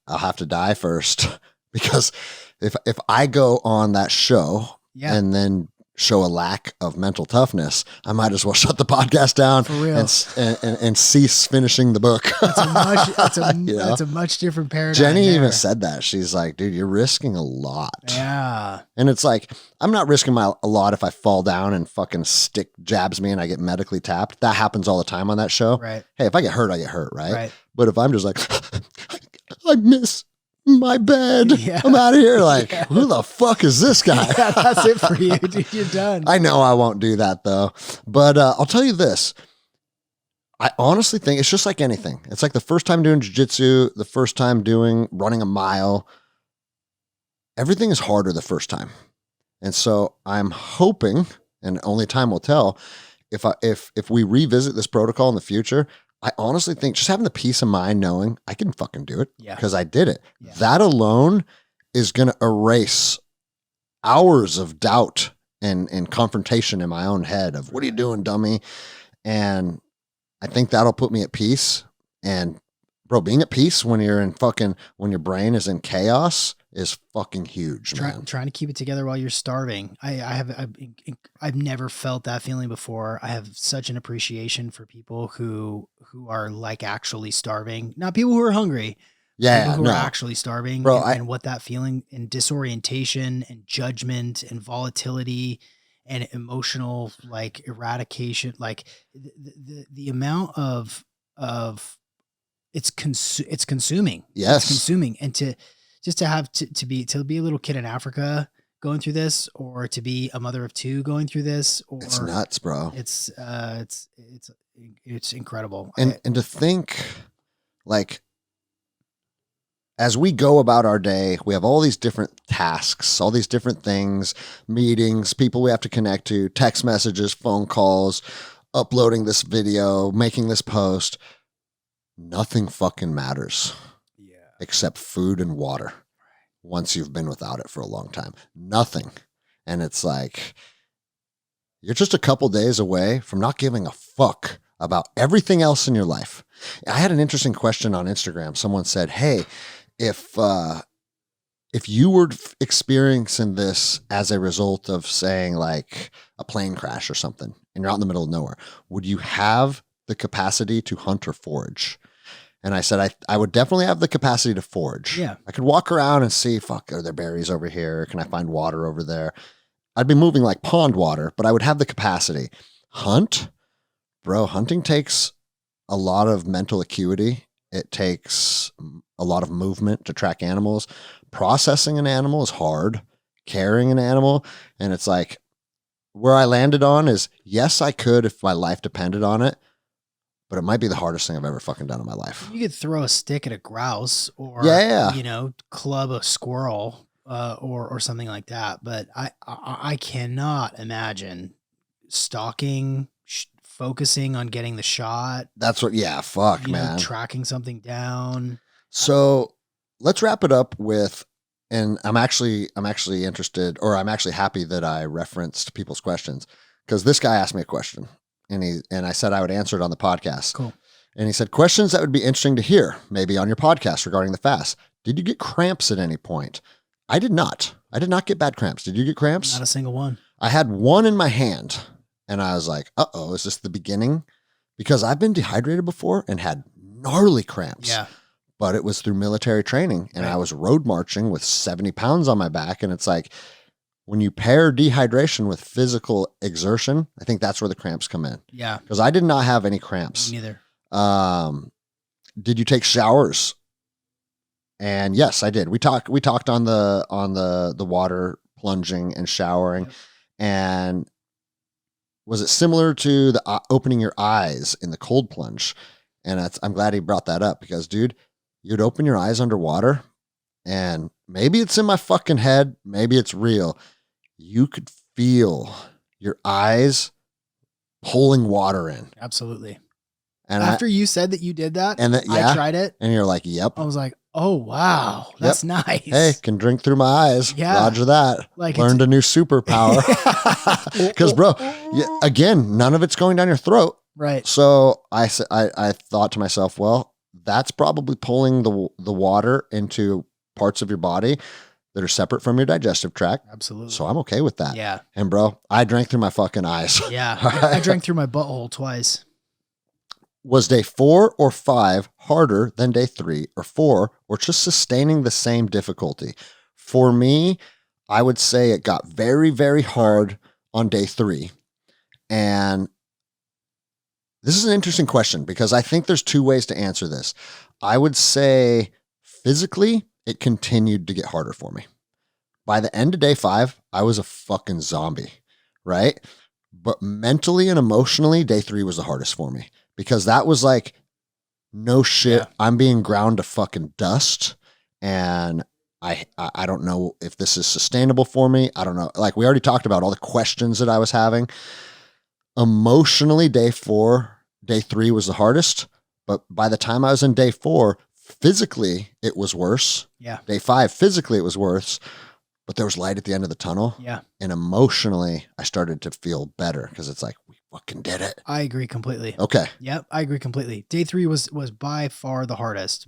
[SPEAKER 1] I'll have to die first. Because if I go on that show and then show a lack of mental toughness, I might as well shut the podcast down
[SPEAKER 2] For real.
[SPEAKER 1] and cease finishing the book.
[SPEAKER 2] That's a much different paradigm.
[SPEAKER 1] Jenny
[SPEAKER 2] there.
[SPEAKER 1] even said that. She's like, dude, you're risking a lot.
[SPEAKER 2] Yeah.
[SPEAKER 1] And it's like, I'm not risking a lot if I fall down and fucking stick jabs me and I get medically tapped. That happens all the time on that show.
[SPEAKER 2] Right.
[SPEAKER 1] Hey, if I get hurt, I get hurt, right?
[SPEAKER 2] Right.
[SPEAKER 1] But if I'm just like, I miss my bed.
[SPEAKER 2] Yeah.
[SPEAKER 1] I'm out of here. Who the fuck is this guy?
[SPEAKER 2] Yeah, that's it for you, dude. You're done.
[SPEAKER 1] I know I won't do that though. But I'll tell you this. I honestly think it's just like anything. It's like the first time doing jiu-jitsu, the first time running a mile. Everything is harder the first time. And so I'm hoping, and only time will tell, if we revisit this protocol in the future, I honestly think just having the peace of mind knowing I can fucking do it because I did it. Yeah. That alone is going to erase hours of doubt and confrontation in my own head of, what are you doing, dummy? And I think that'll put me at peace. And bro, being at peace when you're when your brain is in chaos is fucking huge, man.
[SPEAKER 2] Trying to keep it together while you're starving. I've never felt that feeling before. I have such an appreciation for people who are actually starving, not people who are hungry.
[SPEAKER 1] Yeah,
[SPEAKER 2] people who are actually starving,
[SPEAKER 1] bro,
[SPEAKER 2] and what that feeling and disorientation and judgment and volatility and emotional eradication, the amount of it's consuming.
[SPEAKER 1] Yes,
[SPEAKER 2] it's consuming, and to be a little kid in Africa going through this, or to be a mother of two going through this, or
[SPEAKER 1] it's nuts, bro.
[SPEAKER 2] It's incredible.
[SPEAKER 1] And to think as we go about our day, we have all these different tasks, all these different things, meetings, people we have to connect to, text messages, phone calls, uploading this video, making this post. Nothing fucking matters except food and water once you've been without it for a long time. Nothing. And it's like, you're just a couple days away from not giving a fuck about everything else in your life. I had an interesting question on Instagram. Someone said, hey, if you were experiencing this as a result of, saying, like a plane crash or something, and you're out in the middle of nowhere, would you have the capacity to hunt or forage? And I said, I would definitely have the capacity to forage.
[SPEAKER 2] Yeah.
[SPEAKER 1] I could walk around and see, fuck, are there berries over here? Can I find water over there? I'd be moving like pond water, but I would have the capacity. Hunt? Bro, hunting takes a lot of mental acuity. It takes a lot of movement to track animals. Processing an animal is hard. Carrying an animal. And it's like, where I landed on is, yes, I could if my life depended on it, but it might be the hardest thing I've ever fucking done in my life.
[SPEAKER 2] You could throw a stick at a grouse or, club a squirrel or something like that. But I cannot imagine stalking, focusing on getting the shot.
[SPEAKER 1] That's what, man.
[SPEAKER 2] Tracking something down.
[SPEAKER 1] So let's wrap it up with, and I'm actually interested, or I'm actually happy that I referenced people's questions, because this guy asked me a question and I said I would answer it on the podcast.
[SPEAKER 2] Cool.
[SPEAKER 1] And he said, questions that would be interesting to hear, maybe on your podcast regarding the fast. Did you get cramps at any point? I did not. I did not get bad cramps. Did you get cramps?
[SPEAKER 2] Not a single one.
[SPEAKER 1] I had one in my hand and I was like, uh-oh, is this the beginning? Because I've been dehydrated before and had gnarly cramps.
[SPEAKER 2] Yeah.
[SPEAKER 1] But it was through military training and I was road marching with 70 pounds on my back. And it's like, when you pair dehydration with physical exertion, I think that's where the cramps come in.
[SPEAKER 2] Yeah.
[SPEAKER 1] Because I did not have any cramps.
[SPEAKER 2] Me neither.
[SPEAKER 1] Did you take showers? And yes, I did. We talked on the water plunging and showering. Yep. And was it similar to the opening your eyes in the cold plunge? And I'm glad he brought that up, because dude, you'd open your eyes underwater and maybe it's in my fucking head, maybe it's real. You could feel your eyes pulling water in.
[SPEAKER 2] Absolutely.
[SPEAKER 1] And
[SPEAKER 2] after you said that you did that,
[SPEAKER 1] and
[SPEAKER 2] I tried it.
[SPEAKER 1] And you're like, yep.
[SPEAKER 2] I was like, oh, wow. That's nice.
[SPEAKER 1] Hey, can drink through my eyes.
[SPEAKER 2] Yeah.
[SPEAKER 1] Roger that.
[SPEAKER 2] Like,
[SPEAKER 1] learned a new superpower. Because bro, again, none of it's going down your throat.
[SPEAKER 2] Right.
[SPEAKER 1] So I thought to myself, well, that's probably pulling the water into parts of your body that are separate from your digestive tract.
[SPEAKER 2] Absolutely.
[SPEAKER 1] So I'm okay with that.
[SPEAKER 2] Yeah.
[SPEAKER 1] And bro, I drank through my fucking eyes.
[SPEAKER 2] Yeah. I drank through my butthole twice.
[SPEAKER 1] Was day 4 or 5 harder than day 3 or 4, or just sustaining the same difficulty? For me, I would say it got very, very hard on day 3. And this is an interesting question, because I think there's 2 ways to answer this. I would say physically, it continued to get harder for me. By the end of day 5, I was a fucking zombie, right? But mentally and emotionally, day 3 was the hardest for me, because that was like, no shit, yeah. I'm being ground to fucking dust. And I don't know if this is sustainable for me. I don't know. Like, we already talked about all the questions that I was having. Emotionally, day 3 was the hardest. But by the time I was in day 4, physically, it was worse.
[SPEAKER 2] Yeah.
[SPEAKER 1] Day 5, physically, it was worse. But there was light at the end of the tunnel.
[SPEAKER 2] Yeah.
[SPEAKER 1] And emotionally, I started to feel better, because it's like, we fucking did it.
[SPEAKER 2] I agree completely.
[SPEAKER 1] Okay.
[SPEAKER 2] Yep. I agree completely. Day 3 was by far the hardest,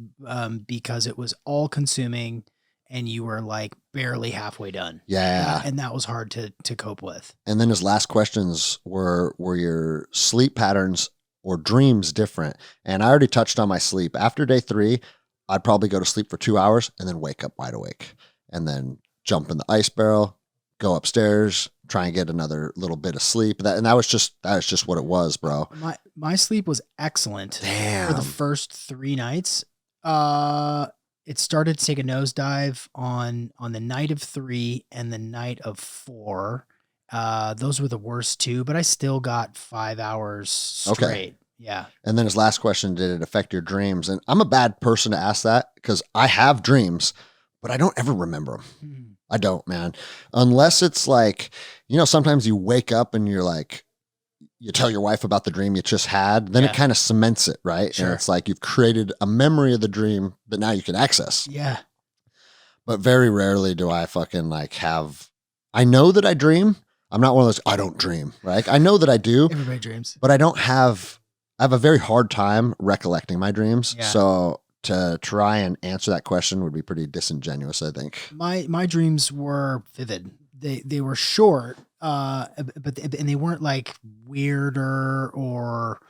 [SPEAKER 2] because it was all consuming and you were like barely halfway done.
[SPEAKER 1] Yeah.
[SPEAKER 2] And that was hard to cope with.
[SPEAKER 1] And then his last questions were your sleep patterns or dreams different? And I already touched on my sleep. After day 3, I'd probably go to sleep for 2 hours and then wake up wide awake, and then jump in the ice barrel, go upstairs, try and get another little bit of sleep. That was just what it was, bro.
[SPEAKER 2] My sleep was excellent.
[SPEAKER 1] Damn.
[SPEAKER 2] For the first 3 nights. It started to take a nosedive on the night of 3 and the night of 4. Those were the worst 2, but I still got 5 hours straight. Yeah.
[SPEAKER 1] And then his last question, did it affect your dreams? And I'm a bad person to ask that because I have dreams, but I don't ever remember them. I don't, man. Unless it's like, sometimes you wake up and you're like, you tell your wife about the dream you just had, then it kind of cements it, right?
[SPEAKER 2] Sure.
[SPEAKER 1] And it's like you've created a memory of the dream that now you can access.
[SPEAKER 2] Yeah.
[SPEAKER 1] But very rarely do I fucking I know that I dream. I'm not one of those, I don't dream, right? I know that I do.
[SPEAKER 2] Everybody dreams.
[SPEAKER 1] But I have a very hard time recollecting my dreams.
[SPEAKER 2] Yeah.
[SPEAKER 1] So to try and answer that question would be pretty disingenuous, I think.
[SPEAKER 2] My dreams were vivid. They were short, but they weren't like weirder or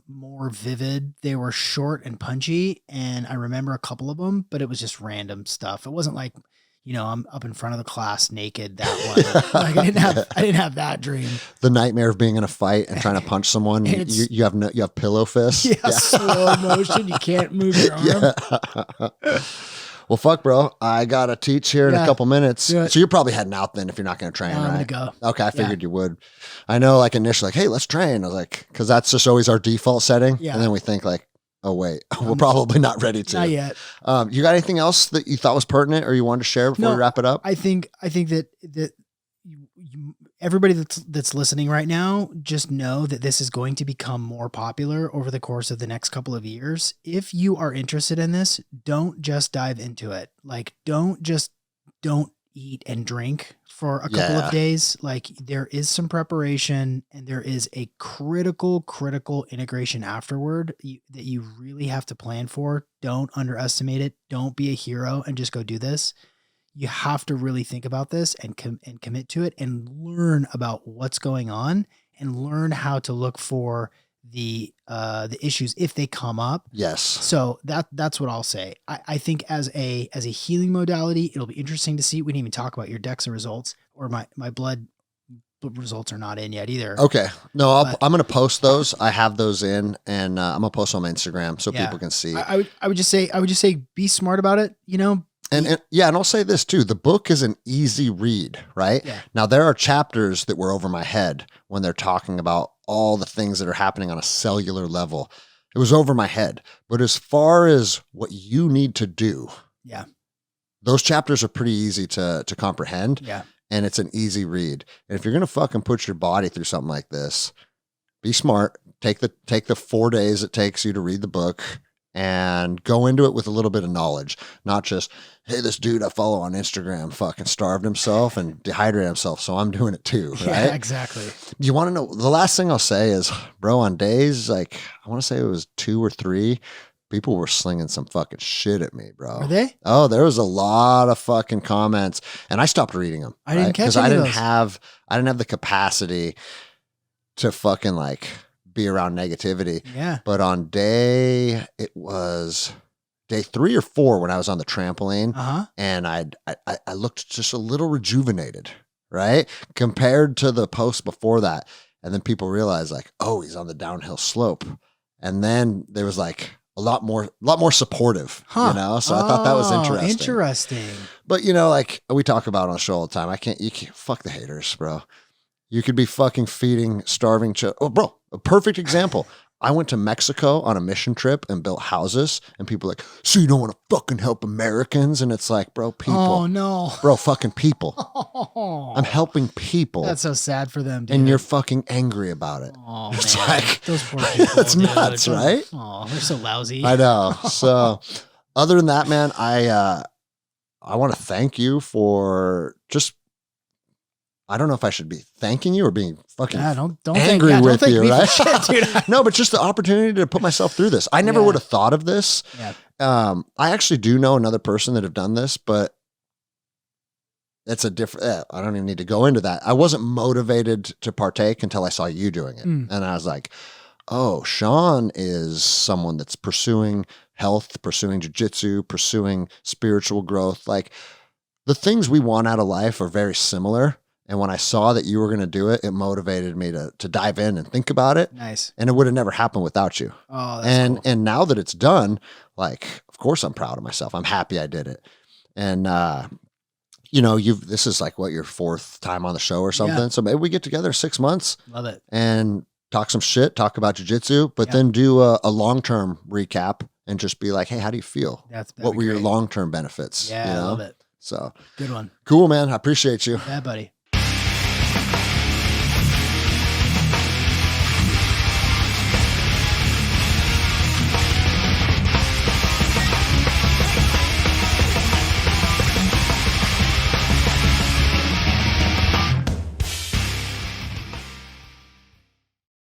[SPEAKER 2] more vivid. They were short and punchy, and I remember a couple of them, but it was just random stuff. It wasn't like, I'm up in front of the class naked. That one, like I didn't have that dream.
[SPEAKER 1] The nightmare of being in a fight and trying to punch someone. You have pillow fists.
[SPEAKER 2] Yeah, slow motion. You can't move your arm.
[SPEAKER 1] Yeah. Well, fuck, bro. I got to teach here in a couple minutes. So you're probably heading out then if you're not going to train, right?
[SPEAKER 2] I'm going to go.
[SPEAKER 1] Okay, I figured you would. I know, like, initially, like, hey, let's train. I was like, because that's just always our default setting.
[SPEAKER 2] Yeah.
[SPEAKER 1] And then we think, like, oh, wait, we're probably not ready to.
[SPEAKER 2] Not yet.
[SPEAKER 1] You got anything else that you thought was pertinent or you wanted to share before we wrap it up?
[SPEAKER 2] I think that everybody that's listening right now, just know that this is going to become more popular over the course of the next couple of years. If you are interested in this, don't just dive into it. Like, don't eat and drink for a couple of days. Like, there is some preparation and there is a critical integration afterward that you really have to plan for. Don't underestimate it. Don't be a hero and just go do this. You have to really think about this and commit to it and learn about what's going on and learn how to look for the issues if they come up.
[SPEAKER 1] Yes.
[SPEAKER 2] So that's what I'll say. I think as a healing modality, it'll be interesting to see. We didn't even talk about your DEXA results, or my blood results are not in yet either.
[SPEAKER 1] Okay. No, I'm going to post those. I have those in, and I'm going to post on my Instagram so people can see.
[SPEAKER 2] I would just say be smart about it,
[SPEAKER 1] And I'll say this too. The book is an easy read, right?
[SPEAKER 2] Yeah.
[SPEAKER 1] Now, there are chapters that were over my head when they're talking about all the things that are happening on a cellular level. It was over my head. But as far as what you need to do, those chapters are pretty easy to comprehend.
[SPEAKER 2] Yeah.
[SPEAKER 1] And it's an easy read. And if you're going to fucking put your body through something like this, be smart. Take the 4 days it takes you to read the book and go into it with a little bit of knowledge, not just, hey, this dude I follow on Instagram fucking starved himself and dehydrated himself, so I'm doing it too, right?
[SPEAKER 2] Yeah, exactly.
[SPEAKER 1] You want to know, the last thing I'll say is, bro, on days, like, I want to say it was 2 or 3, people were slinging some fucking shit at me, bro.
[SPEAKER 2] Were they?
[SPEAKER 1] Oh, there was a lot of fucking comments, and I stopped reading them.
[SPEAKER 2] I didn't catch any of those.
[SPEAKER 1] I didn't have the capacity to fucking like be around negativity.
[SPEAKER 2] Yeah.
[SPEAKER 1] But on it was day 3 or 4 when I was on the trampoline, and I looked just a little rejuvenated, right? Compared to the post before that. And then people realized like, oh, he's on the downhill slope. And then there was like a lot more supportive, So I thought that was interesting.
[SPEAKER 2] Interesting.
[SPEAKER 1] But like we talk about on the show all the time, you can't fuck the haters, bro. You could be fucking feeding starving children. Oh, bro, a perfect example. I went to Mexico on a mission trip and built houses, and people are like, so you don't want to fucking help Americans? And it's like, bro, people.
[SPEAKER 2] Oh, no.
[SPEAKER 1] Bro, fucking people.
[SPEAKER 2] Oh,
[SPEAKER 1] I'm helping people.
[SPEAKER 2] that's so sad for them, dude.
[SPEAKER 1] And you're fucking angry about it.
[SPEAKER 2] Oh,
[SPEAKER 1] It's
[SPEAKER 2] man.
[SPEAKER 1] like,
[SPEAKER 2] Those poor people.
[SPEAKER 1] that's
[SPEAKER 2] dude.
[SPEAKER 1] nuts, right?
[SPEAKER 2] Oh, they're so lousy.
[SPEAKER 1] I know. So other than that, man, I want to thank you for just, I don't know if I should be thanking you or being fucking
[SPEAKER 2] don't
[SPEAKER 1] angry
[SPEAKER 2] don't
[SPEAKER 1] with
[SPEAKER 2] thank
[SPEAKER 1] you,
[SPEAKER 2] me for
[SPEAKER 1] right?
[SPEAKER 2] shit, dude.
[SPEAKER 1] No, but just the opportunity to put myself through this. I never would have thought of this.
[SPEAKER 2] Yeah.
[SPEAKER 1] I actually do know another person that have done this, but it's a different, I don't even need to go into that. I wasn't motivated to partake until I saw you doing it. And I was like, oh, Sean is someone that's pursuing health, pursuing jiu-jitsu, pursuing spiritual growth. Like the things we want out of life are very similar. And when I saw that you were going to do it, it motivated me to dive in and think about it.
[SPEAKER 2] Nice.
[SPEAKER 1] And it would have never happened without you.
[SPEAKER 2] Oh, that's cool.
[SPEAKER 1] And now that it's done, like, of course I'm proud of myself. I'm happy I did it. And, this is like what, your 4th time on the show or something.
[SPEAKER 2] Yeah.
[SPEAKER 1] So maybe we get together 6 months.
[SPEAKER 2] Love it.
[SPEAKER 1] And talk some shit, talk about jujitsu, but then do a long-term recap and just be like, hey, how do you feel? What were your long-term benefits?
[SPEAKER 2] Yeah, I love it.
[SPEAKER 1] So
[SPEAKER 2] good one.
[SPEAKER 1] Cool, man. I appreciate you.
[SPEAKER 2] Yeah, buddy.